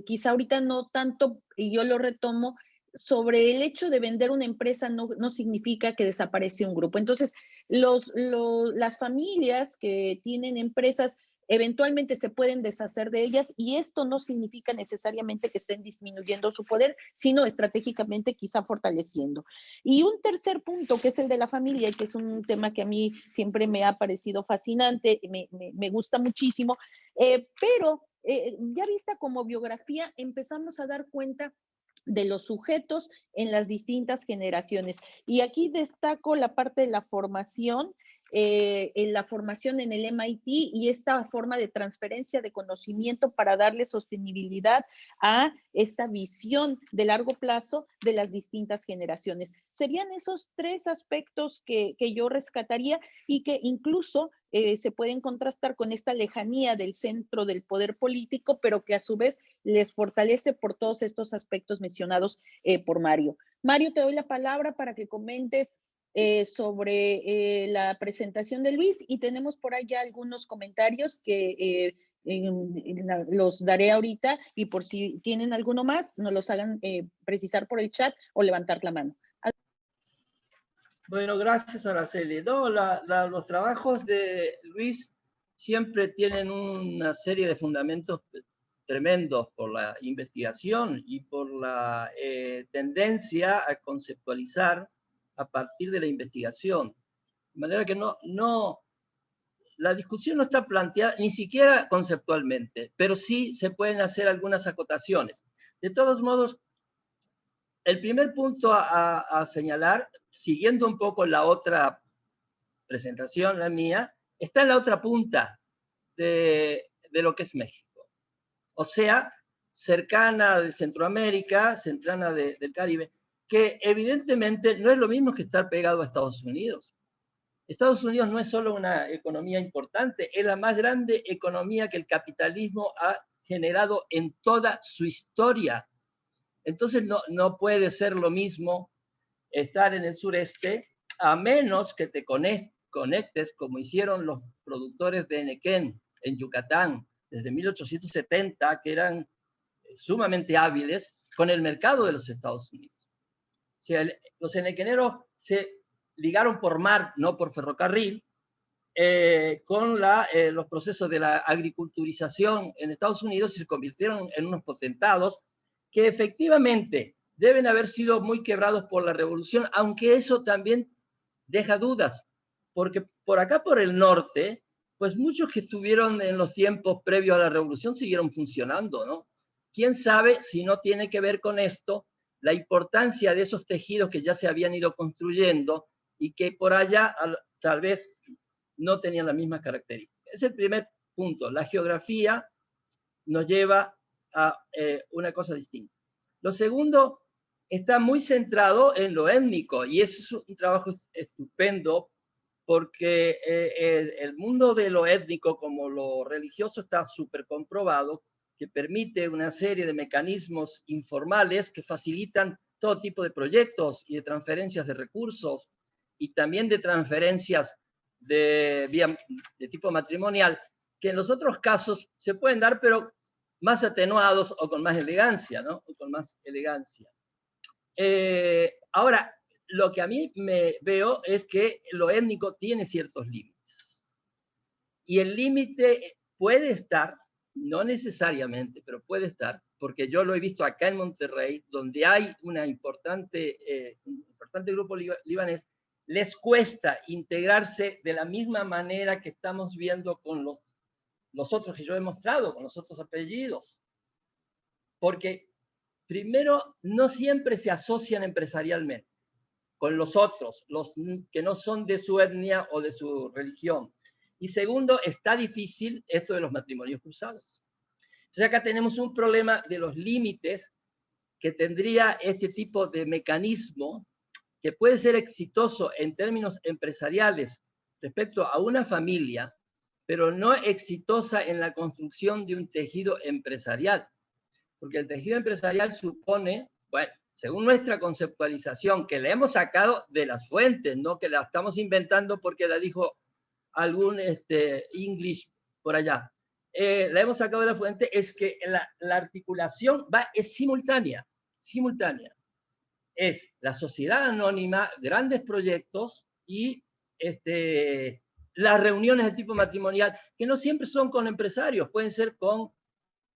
quizá ahorita no tanto, y yo lo retomo, sobre el hecho de vender una empresa no significa que desaparece un grupo. Entonces, las familias que tienen empresas eventualmente se pueden deshacer de ellas y esto no significa necesariamente que estén disminuyendo su poder, sino estratégicamente quizá fortaleciendo. Y un tercer punto, que es el de la familia, y que es un tema que a mí siempre me ha parecido fascinante, me gusta muchísimo, pero ya vista como biografía, empezamos a dar cuenta de los sujetos en las distintas generaciones. Y aquí destaco la parte de la formación, en la formación en el MIT y esta forma de transferencia de conocimiento para darle sostenibilidad a esta visión de largo plazo de las distintas generaciones. Serían esos tres aspectos que yo rescataría y que incluso se pueden contrastar con esta lejanía del centro del poder político, pero que a su vez les fortalece por todos estos aspectos mencionados por Mario. Mario, te doy la palabra para que comentes sobre la presentación de Luis y tenemos por allá algunos comentarios que los daré ahorita y por si tienen alguno más, nos los hagan precisar por el chat o levantar la mano. Bueno, gracias, Araceli. No, los trabajos de Luis siempre tienen una serie de fundamentos tremendos por la investigación y por la tendencia a conceptualizar a partir de la investigación. De manera que la discusión no está planteada ni siquiera conceptualmente, pero sí se pueden hacer algunas acotaciones. De todos modos, el primer punto a señalar, siguiendo un poco la otra presentación, la mía, está en la otra punta de lo que es México. O sea, cercana de Centroamérica, cercana del Caribe, que evidentemente no es lo mismo que estar pegado a Estados Unidos. Estados Unidos no es solo una economía importante, es la más grande economía que el capitalismo ha generado en toda su historia. Entonces no puede ser lo mismo estar en el sureste, a menos que te conectes, como hicieron los productores de Enequén en Yucatán desde 1870, que eran sumamente hábiles, con el mercado de los Estados Unidos. O sea, los enequeneros se ligaron por mar, no por ferrocarril, con los procesos de la agriculturización en Estados Unidos, se convirtieron en unos potentados que efectivamente deben haber sido muy quebrados por la revolución, aunque eso también deja dudas, porque por acá, por el norte, pues muchos que estuvieron en los tiempos previos a la revolución siguieron funcionando, ¿no? ¿Quién sabe si no tiene que ver con esto la importancia de esos tejidos que ya se habían ido construyendo y que por allá tal vez no tenían las mismas características? Es el primer punto. La geografía nos lleva a una cosa distinta. Lo segundo está muy centrado en lo étnico, y eso es un trabajo estupendo, porque el mundo de lo étnico como lo religioso está súper comprobado, que permite una serie de mecanismos informales que facilitan todo tipo de proyectos y de transferencias de recursos, y también de transferencias de tipo matrimonial, que en los otros casos se pueden dar, pero más atenuados o con más elegancia, ¿no? O con más elegancia. Ahora, lo que a mí me veo es que lo étnico tiene ciertos límites. Y el límite puede estar, no necesariamente, pero puede estar, porque yo lo he visto acá en Monterrey, donde hay un importante grupo libanés, les cuesta integrarse de la misma manera que estamos viendo con los otros que yo he mostrado, con los otros apellidos. Porque primero, no siempre se asocian empresarialmente con los otros, los que no son de su etnia o de su religión. Y segundo, está difícil esto de los matrimonios cruzados. Entonces acá tenemos un problema de los límites que tendría este tipo de mecanismo, que puede ser exitoso en términos empresariales respecto a una familia, pero no exitosa en la construcción de un tejido empresarial. Porque el tejido empresarial supone, bueno, según nuestra conceptualización, que la hemos sacado de las fuentes, no que la estamos inventando porque la dijo algún English por allá. La hemos sacado de la fuente, es que la articulación es simultánea. Es la sociedad anónima, grandes proyectos y las reuniones de tipo matrimonial, que no siempre son con empresarios, pueden ser con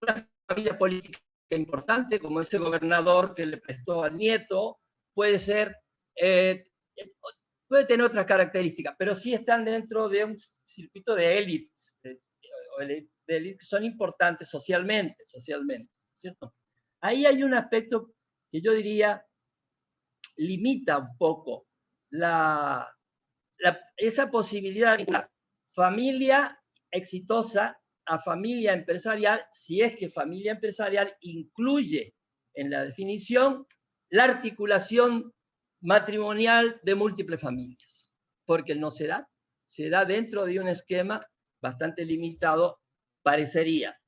una familia política importante, como ese gobernador que le prestó al nieto, puede ser, puede tener otras características, pero sí están dentro de un circuito de élites, que son importantes socialmente, ¿cierto? Ahí hay un aspecto que yo diría limita un poco esa posibilidad de la familia exitosa a familia empresarial, si es que familia empresarial incluye en la definición la articulación matrimonial de múltiples familias, porque no se da dentro de un esquema bastante limitado, parecería,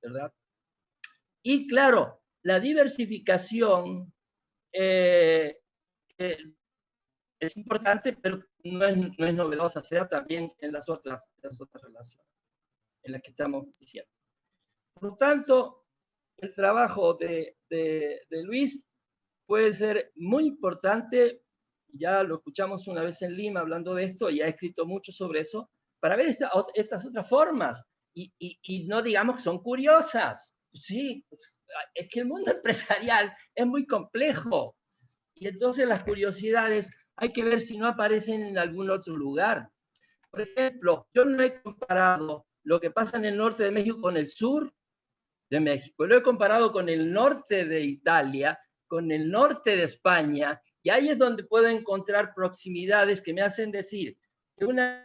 ¿verdad? Y claro, la diversificación es importante, pero no es novedosa, se da también en las otras relaciones. en la que estamos diciendo. Por lo tanto, el trabajo de Luis puede ser muy importante, ya lo escuchamos una vez en Lima hablando de esto, y ha escrito mucho sobre eso, para ver estas otras formas, y no digamos que son curiosas. Sí, es que el mundo empresarial es muy complejo, y entonces las curiosidades hay que ver si no aparecen en algún otro lugar. Por ejemplo, yo no he comparado lo que pasa en el norte de México con el sur de México. Lo he comparado con el norte de Italia, con el norte de España, y ahí es donde puedo encontrar proximidades que me hacen decir que una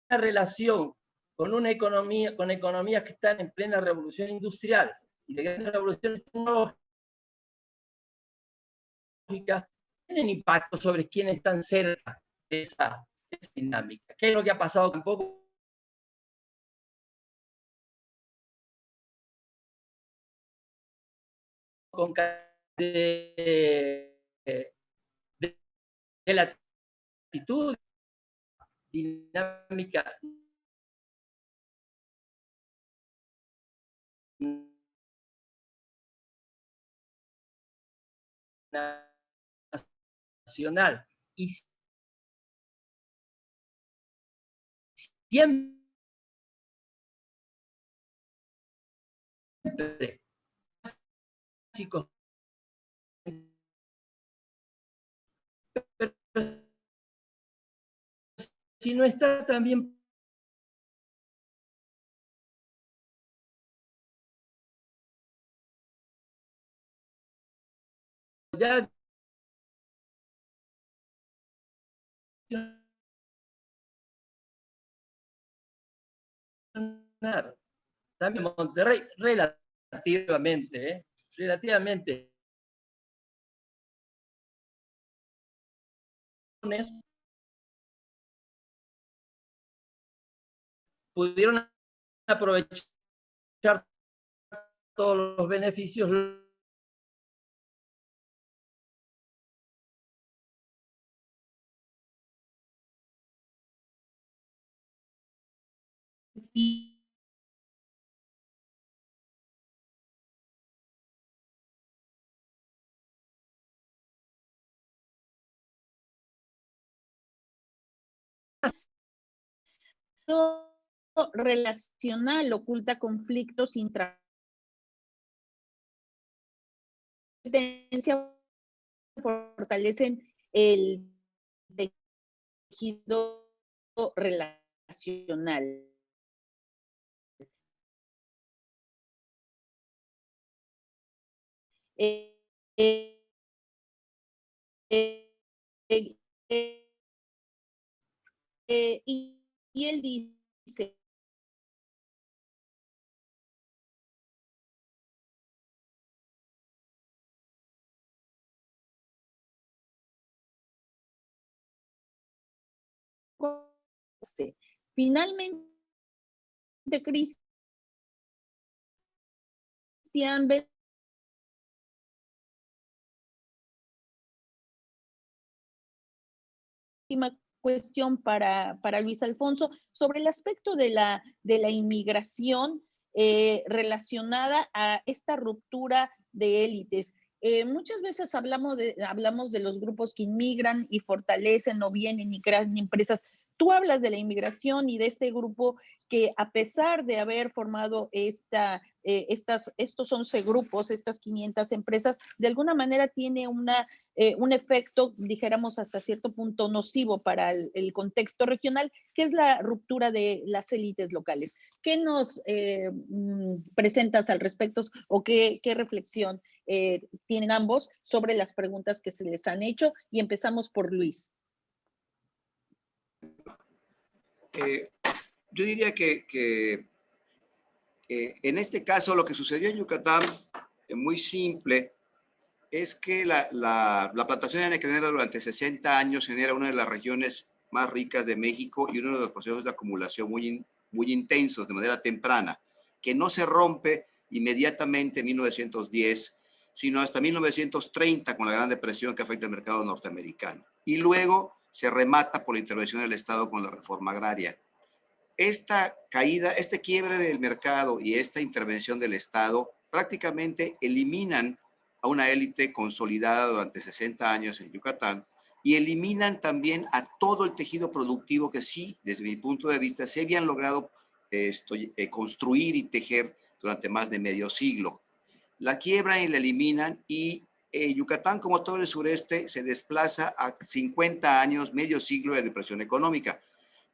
relación con una economía, con economías que están en plena revolución industrial y de grandes revoluciones tecnológicas, tienen impacto sobre quienes están cerca de esa dinámica. ¿Qué es lo que ha pasado tampoco con de la actitud dinámica nacional y siempre chicos, pero si no está también ya también Monterrey relativamente, relativamente pudieron aprovechar todos los beneficios y relacional oculta conflictos intracompetencia, fortalecen el tejido relacional. Y él dice, finalmente, Cristian Bell cuestión para Luis Alfonso sobre el aspecto de la inmigración relacionada a esta ruptura de élites. Muchas veces hablamos de los grupos que inmigran y fortalecen o vienen y crean empresas. Tú hablas de la inmigración y de este grupo que a pesar de haber formado estos 11 grupos, estas 500 empresas, de alguna manera tiene un efecto, dijéramos, hasta cierto punto nocivo para el contexto regional, que es la ruptura de las élites locales. ¿Qué nos presentas al respecto o qué reflexión tienen ambos sobre las preguntas que se les han hecho? Y empezamos por Luis. Yo diría que en este caso lo que sucedió en Yucatán es muy simple. Es que la plantación anaquenera durante 60 años era una de las regiones más ricas de México y uno de los procesos de acumulación muy intensos de manera temprana, que no se rompe inmediatamente en 1910, sino hasta 1930 con la Gran Depresión que afecta al mercado norteamericano. Y luego se remata por la intervención del Estado con la reforma agraria. esta caída, este quiebre del mercado y esta intervención del Estado prácticamente eliminan a una élite consolidada durante 60 años en Yucatán y eliminan también a todo el tejido productivo que sí, desde mi punto de vista, se habían logrado construir y tejer durante más de medio siglo. La quiebran y la eliminan y Yucatán, como todo el sureste, se desplaza a 50 años, medio siglo de depresión económica.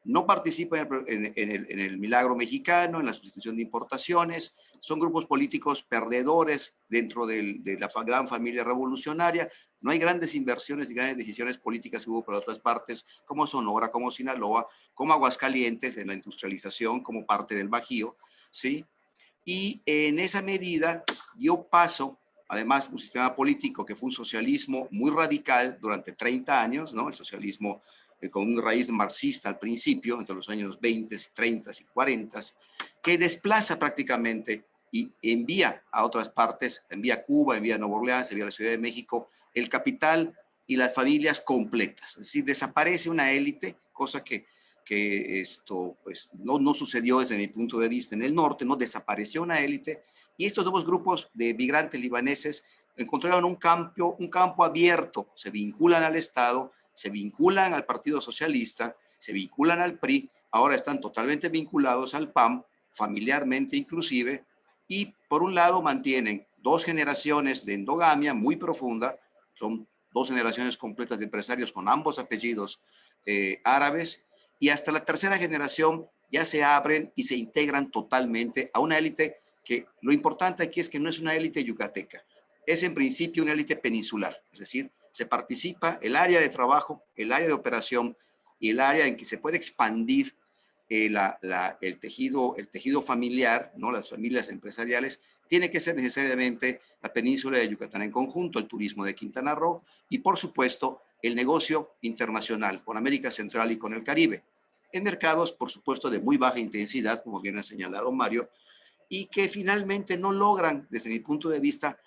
No participa en el milagro mexicano, en la sustitución de importaciones, son grupos políticos perdedores dentro de la gran familia revolucionaria, no hay grandes inversiones ni grandes decisiones políticas que hubo por otras partes, como Sonora, como Sinaloa, como Aguascalientes, en la industrialización, como parte del Bajío, ¿sí? Y en esa medida dio paso, además, un sistema político que fue un socialismo muy radical durante 30 años, ¿no? El socialismo con una raíz marxista al principio, entre los años 20, 30 y 40, que desplaza prácticamente y envía a otras partes, envía a Cuba, envía a Nueva Orleans, envía a la Ciudad de México, el capital y las familias completas. Es decir, desaparece una élite, cosa que esto pues, no sucedió desde mi punto de vista en el norte, no desapareció una élite, y estos nuevos grupos de migrantes libaneses encontraron un campo abierto, se vinculan al Estado, se vinculan al Partido Socialista, se vinculan al PRI, ahora están totalmente vinculados al PAN, familiarmente inclusive, y por un lado mantienen 2 generaciones de endogamia muy profunda, son 2 generaciones completas de empresarios con ambos apellidos árabes, y hasta la tercera generación ya se abren y se integran totalmente a una élite que lo importante aquí es que no es una élite yucateca, es en principio una élite peninsular, es decir, se participa el área de trabajo, el área de operación y el área en que se puede expandir el tejido familiar, ¿no? Las familias empresariales, tiene que ser necesariamente la península de Yucatán en conjunto, el turismo de Quintana Roo y, por supuesto, el negocio internacional con América Central y con el Caribe, en mercados, por supuesto, de muy baja intensidad, como bien ha señalado Mario, y que finalmente no logran, desde mi punto de vista,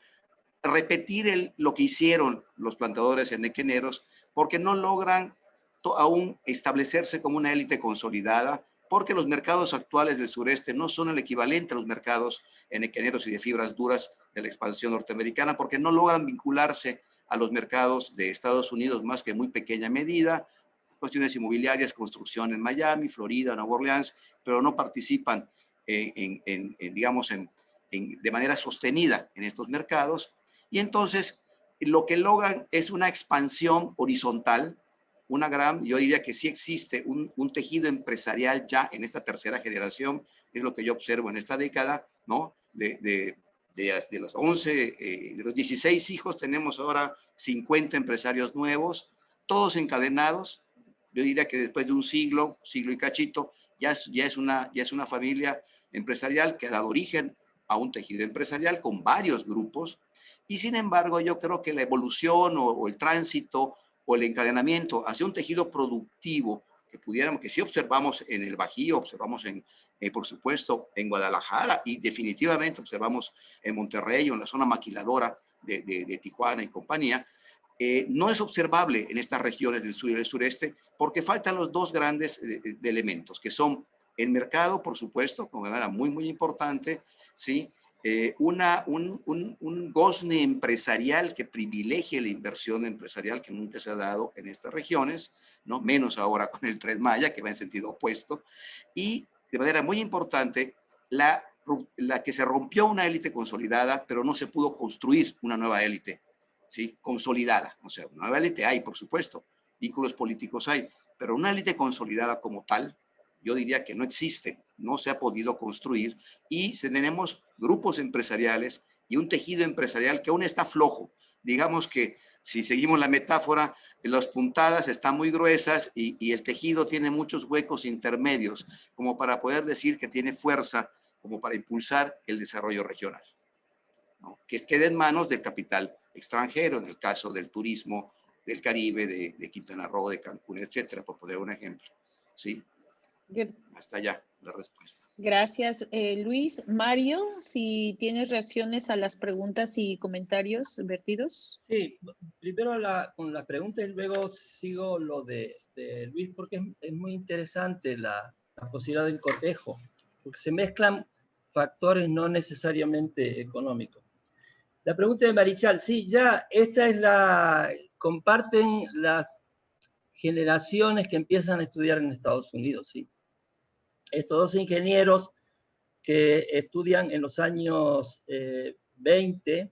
repetir lo que hicieron los plantadores enequeneros, porque no logran aún establecerse como una élite consolidada, porque los mercados actuales del sureste no son el equivalente a los mercados enequeneros y de fibras duras de la expansión norteamericana, porque no logran vincularse a los mercados de Estados Unidos más que en muy pequeña medida, cuestiones inmobiliarias, construcción en Miami, Florida, Nueva Orleans, pero no participan de manera sostenida en estos mercados. Y entonces lo que logran es una expansión horizontal, yo diría que sí existe un tejido empresarial ya en esta tercera generación, es lo que yo observo en esta década, ¿no? De los 11, de los 16 hijos, tenemos ahora 50 empresarios nuevos, todos encadenados. Yo diría que después de un siglo y cachito, ya es una familia empresarial que ha dado origen a un tejido empresarial con varios grupos, y sin embargo yo creo que la evolución o el tránsito o el encadenamiento hacia un tejido productivo que sí observamos en el Bajío, observamos por supuesto en Guadalajara y definitivamente observamos en Monterrey o en la zona maquiladora de Tijuana y compañía, no es observable en estas regiones del sur y del sureste porque faltan los 2 grandes elementos, que son el mercado, por supuesto, como manera muy, muy importante, ¿sí? Un gozne empresarial que privilegie la inversión empresarial que nunca se ha dado en estas regiones, ¿no? Menos ahora con el Tren Maya, que va en sentido opuesto, y de manera muy importante, la que se rompió una élite consolidada, pero no se pudo construir una nueva élite, ¿sí? Consolidada. O sea, una nueva élite hay, por supuesto, vínculos políticos hay, pero una élite consolidada como tal, yo diría que no existe, no se ha podido construir, y tenemos grupos empresariales y un tejido empresarial que aún está flojo. Digamos que si seguimos la metáfora, las puntadas están muy gruesas y el tejido tiene muchos huecos intermedios, como para poder decir que tiene fuerza, como para impulsar el desarrollo regional, ¿no? Que quede en manos del capital extranjero, en el caso del turismo del Caribe, de Quintana Roo, de Cancún, etcétera, por poner un ejemplo, ¿sí? Hasta allá la respuesta. Gracias, Luis. Mario, si tienes reacciones a las preguntas y comentarios vertidos. Sí, primero con la pregunta y luego sigo lo de Luis, porque es muy interesante la posibilidad del cotejo, porque se mezclan factores no necesariamente económicos. La pregunta de Marichal, sí, ya esta es comparten las generaciones que empiezan a estudiar en Estados Unidos, sí. Estos dos ingenieros que estudian en los años 20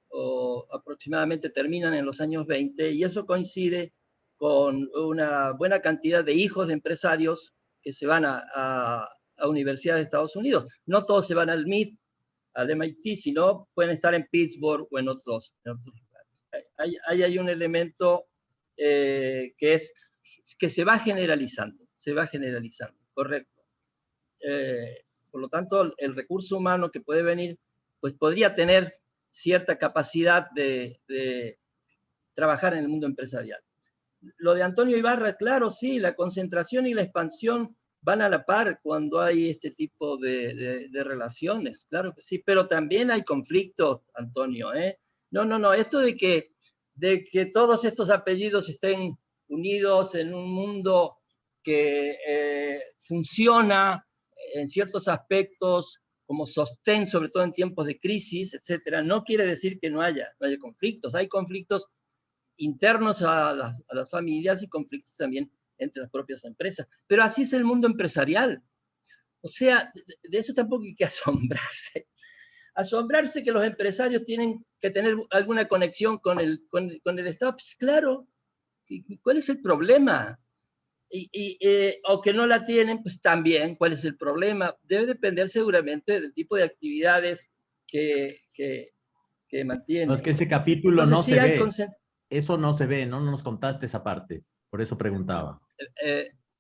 o aproximadamente terminan en los años 20, y eso coincide con una buena cantidad de hijos de empresarios que se van a universidades de Estados Unidos. No todos se van al MIT, sino pueden estar en Pittsburgh o en otros lugares. Hay un elemento que se va generalizando, correcto. Por lo tanto, el recurso humano que puede venir, pues podría tener cierta capacidad de trabajar en el mundo empresarial. Lo de Antonio Ibarra, claro, sí, la concentración y la expansión van a la par cuando hay este tipo de relaciones, claro que sí, pero también hay conflictos, Antonio, ¿eh? No, esto de que todos estos apellidos estén unidos en un mundo que funciona en ciertos aspectos como sostén, sobre todo en tiempos de crisis, etcétera, no quiere decir que no haya conflictos. Hay conflictos internos a las familias y conflictos también entre las propias empresas. Pero así es el mundo empresarial. O sea, de eso tampoco hay que asombrarse. Asombrarse que los empresarios tienen que tener alguna conexión con el Estado. Pues claro, ¿cuál es el problema? O que no la tienen, pues también, ¿cuál es el problema? Debe depender seguramente del tipo de actividades que mantienen. No, es que ese capítulo entonces, no sí se hay ve. Eso no se ve, no nos contaste esa parte. Por eso preguntaba.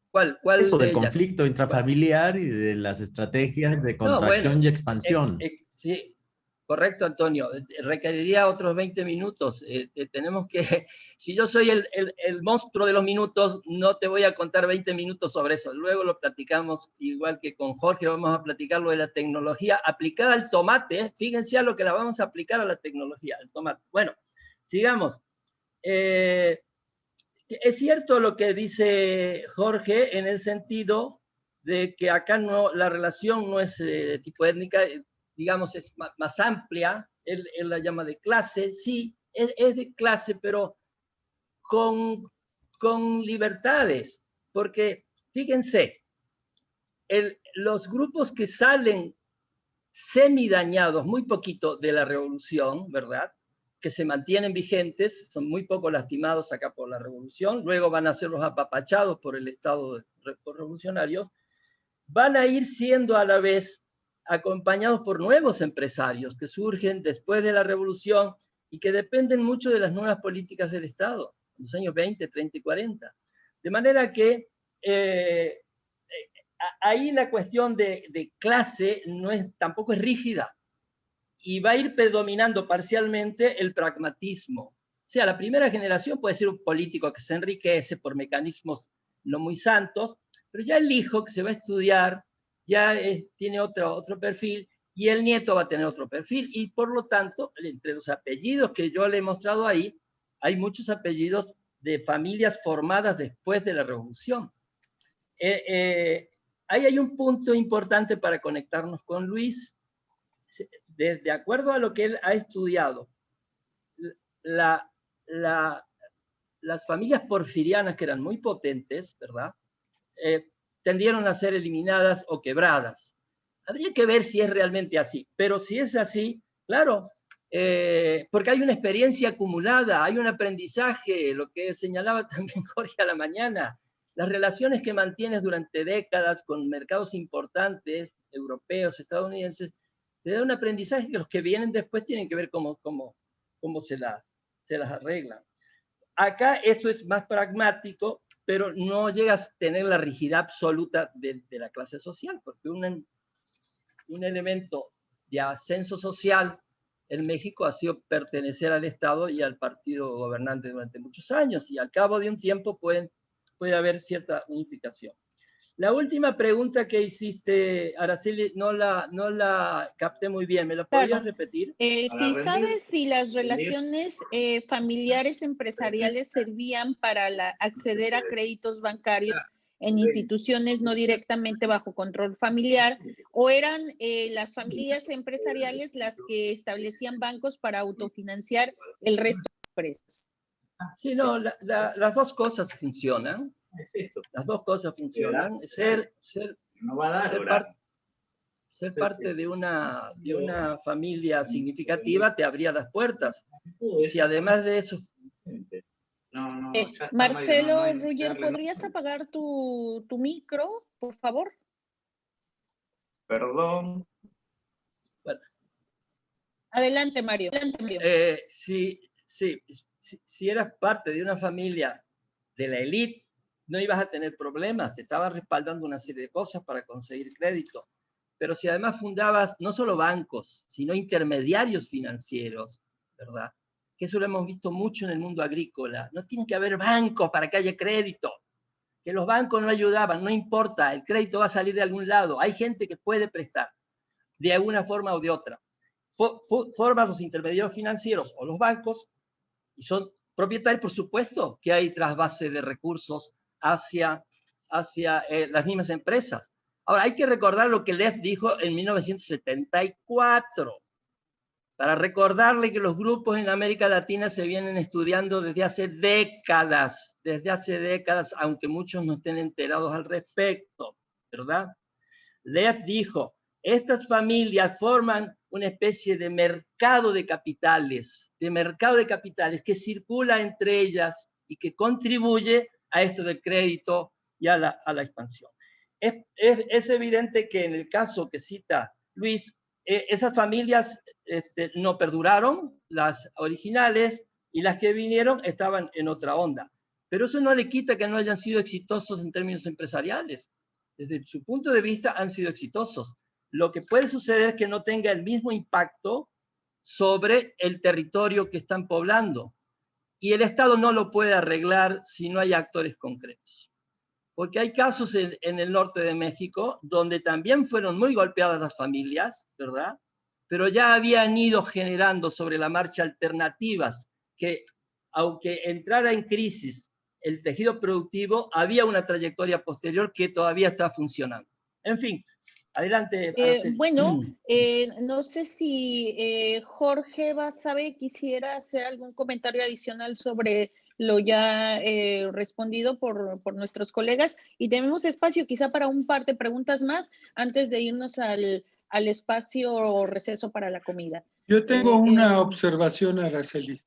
¿Cuál Eso del de ellas? conflicto intrafamiliar y de las estrategias de No, contracción bueno, y expansión. Sí, correcto, Antonio. Requeriría otros 20 minutos. Tenemos que, si yo soy el monstruo de los minutos, no te voy a contar 20 minutos sobre eso. Luego lo platicamos, igual que con Jorge, vamos a platicar lo de la tecnología aplicada al tomate. Fíjense a lo que la vamos a aplicar a la tecnología, al tomate. Bueno, sigamos. Es cierto lo que dice Jorge en el sentido de que acá la relación no es de tipo étnica, digamos, es más amplia. Él la llama de clase, sí, es de clase, pero con libertades, porque fíjense, los grupos que salen semidañados, muy poquito de la revolución, ¿verdad?, que se mantienen vigentes, son muy poco lastimados acá por la revolución, luego van a ser los apapachados por el Estado revolucionario, van a ir siendo a la vez acompañados por nuevos empresarios que surgen después de la revolución y que dependen mucho de las nuevas políticas del Estado, en los años 20, 30 y 40. De manera que ahí la cuestión de clase tampoco es rígida, y va a ir predominando parcialmente el pragmatismo. O sea, la primera generación puede ser un político que se enriquece por mecanismos no muy santos, pero ya el hijo que se va a estudiar ya tiene otro perfil, y el nieto va a tener otro perfil, y por lo tanto, entre los apellidos que yo le he mostrado ahí, hay muchos apellidos de familias formadas después de la revolución. Ahí hay un punto importante para conectarnos con Luis. De acuerdo a lo que él ha estudiado, las familias porfirianas, que eran muy potentes, ¿verdad?, tendieron a ser eliminadas o quebradas. Habría que ver si es realmente así, pero si es así, claro, porque hay una experiencia acumulada, hay un aprendizaje, lo que señalaba también Jorge a la mañana, las relaciones que mantienes durante décadas con mercados importantes, europeos, estadounidenses, te da un aprendizaje que los que vienen después tienen que ver cómo se las arreglan. Acá esto es más pragmático, pero no llegas a tener la rigidez absoluta de la clase social, porque un elemento de ascenso social en México ha sido pertenecer al Estado y al partido gobernante durante muchos años, y al cabo de un tiempo puede haber cierta unificación. La última pregunta que hiciste, Araceli, no la capté muy bien. ¿Me la podrías repetir? Si sabes si las relaciones familiares empresariales servían para acceder a créditos bancarios en instituciones no directamente bajo control familiar, o eran las familias empresariales las que establecían bancos para autofinanciar el resto de empresas? Sí, no, las dos cosas funcionan. Las dos cosas funcionan. Ser parte de una familia significativa te abría las puertas. Y si además de eso... Marcelo Ruller, ¿podrías apagar tu micro, por favor? Perdón. Bueno. Adelante, Mario. Si eras parte de una familia de la élite, no ibas a tener problemas, te estabas respaldando una serie de cosas para conseguir crédito. Pero si además fundabas no solo bancos, sino intermediarios financieros, ¿verdad? Que eso lo hemos visto mucho en el mundo agrícola. No tiene que haber bancos para que haya crédito. Que los bancos no ayudaban, no importa, el crédito va a salir de algún lado. Hay gente que puede prestar de alguna forma o de otra. Forman los intermediarios financieros o los bancos y son propietarios, por supuesto, que hay trasvase de recursos hacia las mismas empresas. Ahora, hay que recordar lo que Lev dijo en 1974, para recordarle que los grupos en América Latina se vienen estudiando desde hace décadas, aunque muchos no estén enterados al respecto, ¿verdad? Lev dijo, estas familias forman una especie de mercado de capitales que circula entre ellas y que contribuye a esto del crédito y a la expansión. Es evidente que en el caso que cita Luis, esas familias no perduraron, las originales, y las que vinieron estaban en otra onda. Pero eso no le quita que no hayan sido exitosos en términos empresariales. Desde su punto de vista han sido exitosos. Lo que puede suceder es que no tenga el mismo impacto sobre el territorio que están poblando. Y el Estado no lo puede arreglar si no hay actores concretos. Porque hay casos en el norte de México donde también fueron muy golpeadas las familias, ¿verdad? Pero ya habían ido generando sobre la marcha alternativas que, aunque entrara en crisis el tejido productivo, había una trayectoria posterior que todavía está funcionando. En fin, adelante. No sé si Jorge Basabe quisiera hacer algún comentario adicional sobre lo ya respondido por nuestros colegas, y tenemos espacio quizá para un par de preguntas más antes de irnos al espacio o receso para la comida. Yo tengo una observación, Araceli.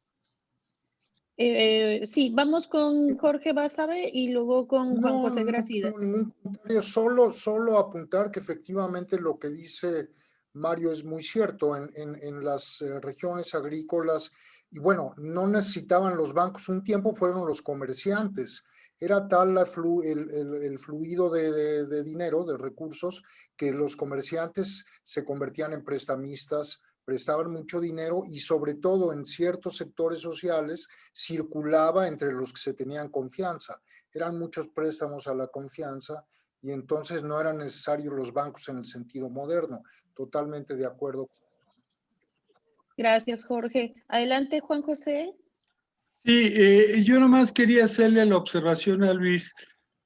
Sí, vamos con Jorge Basabe y luego con Juan José Gracida. No, ningún comentario, solo apuntar que efectivamente lo que dice Mario es muy cierto. En las regiones agrícolas, y bueno, no necesitaban los bancos, un tiempo fueron los comerciantes. Era tal el fluido de dinero, de recursos, que los comerciantes se convertían en prestamistas, prestaban mucho dinero y sobre todo en ciertos sectores sociales circulaba entre los que se tenían confianza. Eran muchos préstamos a la confianza y entonces no eran necesarios los bancos en el sentido moderno. Totalmente de acuerdo. Gracias, Jorge. Adelante, Juan José. Sí, yo nomás quería hacerle la observación a Luis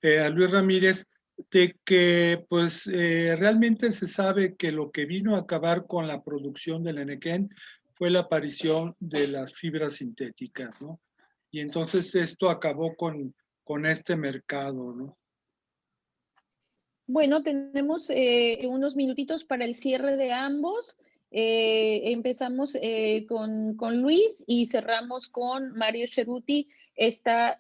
Ramírez, de que pues realmente se sabe que lo que vino a acabar con la producción del Enequén fue la aparición de las fibras sintéticas, ¿no? Y entonces esto acabó con este mercado, ¿no? Bueno, tenemos unos minutitos para el cierre de ambos. Empezamos con Luis y cerramos con Mario Ceruti esta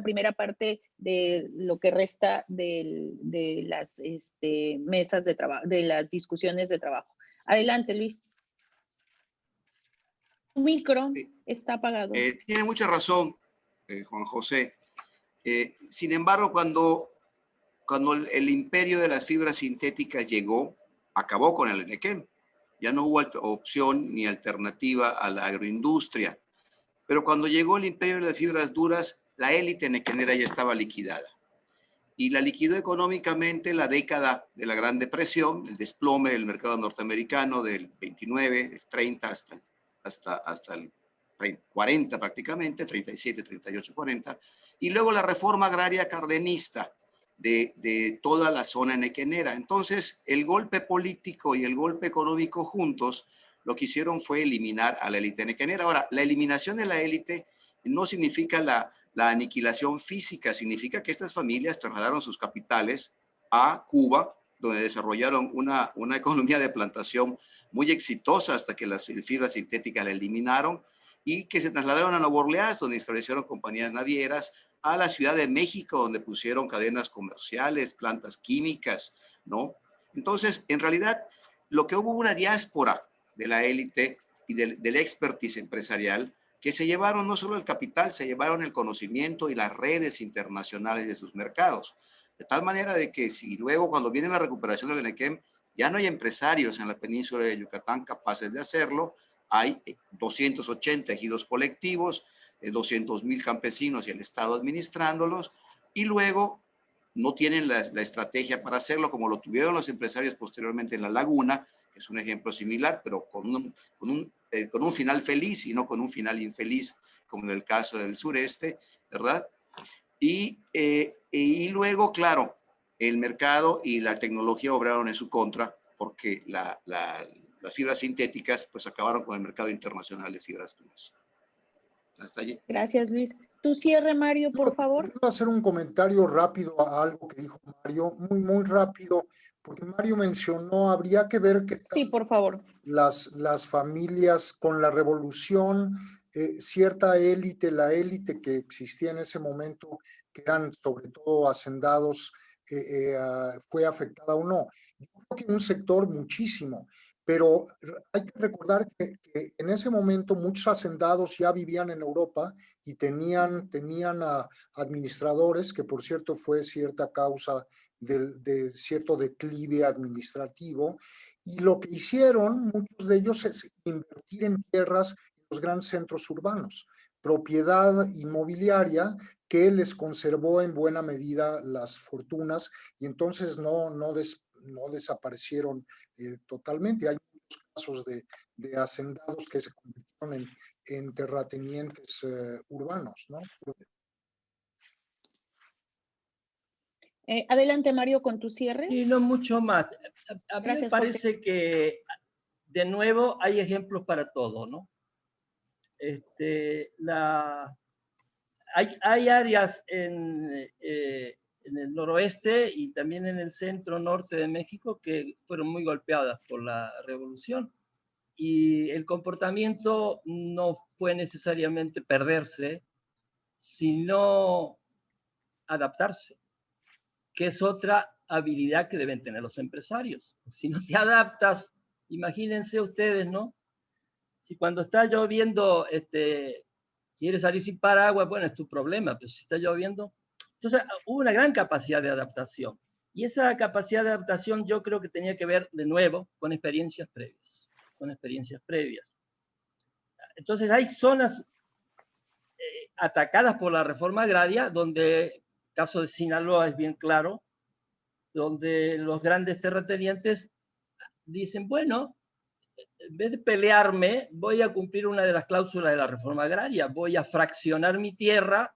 primera parte de lo que resta de las mesas de trabajo, de las discusiones de trabajo. Adelante, Luis. Tu micro está apagado. Tiene mucha razón, Juan José. Sin embargo, cuando el imperio de las fibras sintéticas llegó, acabó con el Enequén. Ya no hubo opción ni alternativa a la agroindustria. Pero cuando llegó el imperio de las fibras duras, la élite enequenera ya estaba liquidada. Y la liquidó económicamente la década de la Gran Depresión, el desplome del mercado norteamericano del 29, el 30 hasta el 40 prácticamente, 37, 38, 40. Y luego la reforma agraria cardenista, de toda la zona henequenera. Entonces, el golpe político y el golpe económico juntos lo que hicieron fue eliminar a la élite henequenera. Ahora, la eliminación de la élite no significa la aniquilación física, significa que estas familias trasladaron sus capitales a Cuba, donde desarrollaron una economía de plantación muy exitosa hasta que las fibras sintéticas la eliminaron, y que se trasladaron a Nueva Orleans, donde establecieron compañías navieras, a la Ciudad de México, donde pusieron cadenas comerciales, plantas químicas, ¿no? Entonces, en realidad, lo que hubo una diáspora de la élite y del expertise empresarial, que se llevaron no solo el capital, se llevaron el conocimiento y las redes internacionales de sus mercados. De tal manera de que si luego, cuando viene la recuperación del Enequem, ya no hay empresarios en la península de Yucatán capaces de hacerlo, hay 280 ejidos colectivos, 200,000 campesinos y el Estado administrándolos, y luego no tienen la estrategia para hacerlo como lo tuvieron los empresarios posteriormente en La Laguna, que es un ejemplo similar, pero con un final feliz y no con un final infeliz, como en el caso del sureste, ¿verdad? Y luego, claro, el mercado y la tecnología obraron en su contra, porque las fibras sintéticas pues acabaron con el mercado internacional de fibras duras. Hasta allí. Gracias, Luis. Tu cierre, Mario, por favor. Quiero hacer un comentario rápido a algo que dijo Mario, muy rápido, porque Mario mencionó, habría que ver que sí, por favor, las familias con la revolución, cierta élite, la élite que existía en ese momento, que eran sobre todo hacendados, fue afectada o no. Yo creo que en un sector muchísimo, pero hay que recordar que en ese momento muchos hacendados ya vivían en Europa y tenían administradores, que por cierto fue cierta causa de cierto declive administrativo, y lo que hicieron muchos de ellos es invertir en tierras en los grandes centros urbanos, propiedad inmobiliaria que les conservó en buena medida las fortunas, y entonces no desaparecieron totalmente. Hay muchos casos de hacendados que se convirtieron en terratenientes urbanos, ¿no? Adelante, Mario, con tu cierre. Y no mucho más. A mí me parece que, de nuevo, hay ejemplos para todo, ¿no? Hay áreas en el noroeste y también en el centro norte de México que fueron muy golpeadas por la revolución, y el comportamiento no fue necesariamente perderse, sino adaptarse, que es otra habilidad que deben tener los empresarios. Si no te adaptas, imagínense ustedes, ¿no? Si cuando está lloviendo quieres salir sin paraguas, bueno, es tu problema, pero si está lloviendo... Entonces hubo una gran capacidad de adaptación. Y esa capacidad de adaptación yo creo que tenía que ver, de nuevo, con experiencias previas. Entonces hay zonas atacadas por la reforma agraria, donde, el caso de Sinaloa es bien claro, donde los grandes terratenientes dicen, bueno, en vez de pelearme, voy a cumplir una de las cláusulas de la reforma agraria, voy a fraccionar mi tierra,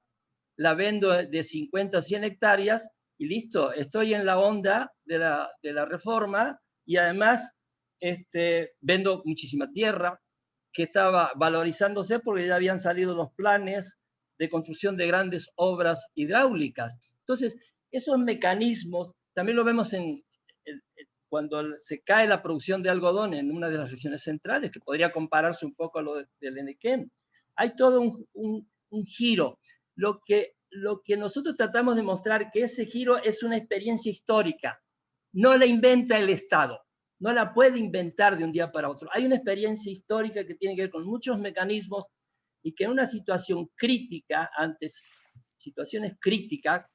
la vendo de 50 a 100 hectáreas y listo, estoy en la onda de la reforma, y además vendo muchísima tierra que estaba valorizándose porque ya habían salido los planes de construcción de grandes obras hidráulicas. Entonces, esos mecanismos también lo vemos cuando se cae la producción de algodón en una de las regiones centrales, que podría compararse un poco a lo del Enequem. Hay todo un giro. Lo que nosotros tratamos de mostrar que ese giro es una experiencia histórica. No la inventa el Estado. No la puede inventar de un día para otro. Hay una experiencia histórica que tiene que ver con muchos mecanismos, y que en una situación crítica, antes situaciones críticas,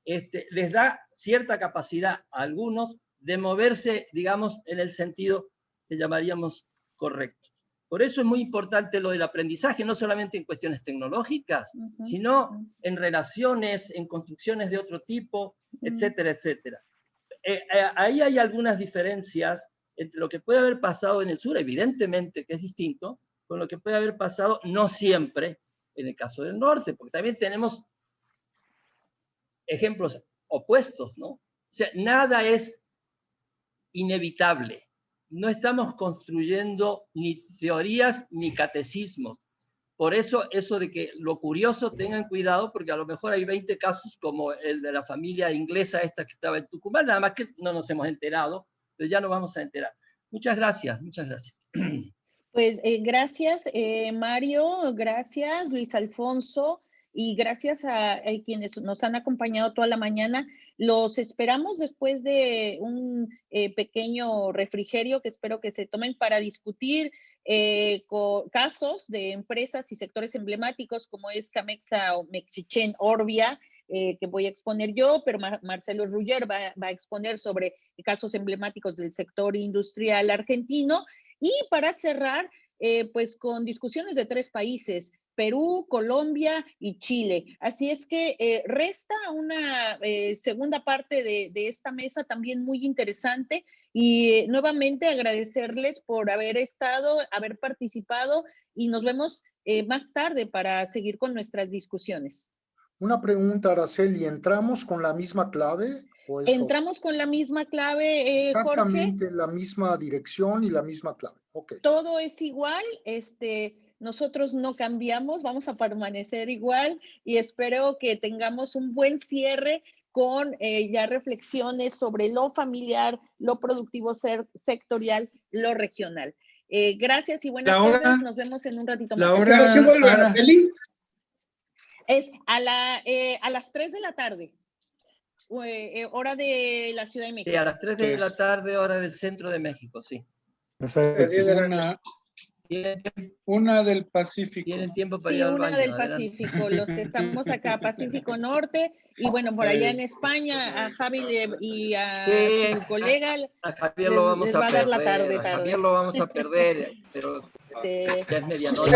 les da cierta capacidad a algunos de moverse, digamos, en el sentido que llamaríamos correcto. Por eso es muy importante lo del aprendizaje, no solamente en cuestiones tecnológicas, sino en relaciones, en construcciones de otro tipo, etcétera, etcétera. Ahí hay algunas diferencias entre lo que puede haber pasado en el sur, evidentemente que es distinto, con lo que puede haber pasado no siempre en el caso del norte, porque también tenemos ejemplos opuestos, ¿no? O sea, nada es inevitable. No estamos construyendo ni teorías ni catecismos. Por eso de que lo curioso, tengan cuidado, porque a lo mejor hay 20 casos como el de la familia inglesa esta que estaba en Tucumán, nada más que no nos hemos enterado, pero ya nos vamos a enterar. Muchas gracias, muchas gracias. Pues gracias, Mario, gracias, Luis Alfonso, y gracias a quienes nos han acompañado toda la mañana. Los esperamos después de un pequeño refrigerio que espero que se tomen para discutir casos de empresas y sectores emblemáticos como es Camexa o Mexichen Orbia, que voy a exponer yo, pero Marcelo Ruller va a exponer sobre casos emblemáticos del sector industrial argentino. Y para cerrar, pues con discusiones de 3 países, Perú, Colombia y Chile. Así es que resta una segunda parte de esta mesa también muy interesante y nuevamente agradecerles por haber estado, haber participado y nos vemos más tarde para seguir con nuestras discusiones. Una pregunta, Araceli, ¿entramos con la misma clave? Entramos con la misma clave, exactamente, Jorge. la misma dirección y la misma clave. Okay. Todo es igual, nosotros no cambiamos, vamos a permanecer igual y espero que tengamos un buen cierre con ya reflexiones sobre lo familiar, lo productivo sectorial, lo regional. Gracias y buenas tardes, nos vemos en un ratito más. ¿A qué hora se vuelve, Araceli? Es a las 3 de la tarde. Hora de la Ciudad de México. Sí, a las 3 de la tarde, hora del centro de México, sí. Perfecto. Una del Pacífico. Tienen tiempo para ir al baño. Una del Pacífico, los que estamos acá, Pacífico Norte, y bueno, por allá en España, a Javi y a su colega a Javier lo vamos les va a dar la tarde. Javier lo vamos a perder, pero ya es medianoche.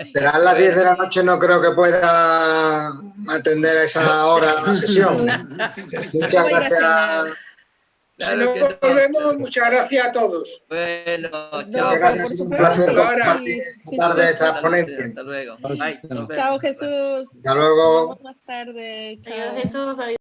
Serán las 10 de la noche, no creo que pueda atender a esa hora la sesión. Muchas gracias. Claro que nos vemos, muchas gracias a todos. Bueno, chao. Gracias, un placer compartir esta tarde esta ponencia. Hasta luego. Chao, Jesús. Hasta luego. Nos vemos más tarde. Chao. Adiós, Jesús. Adiós.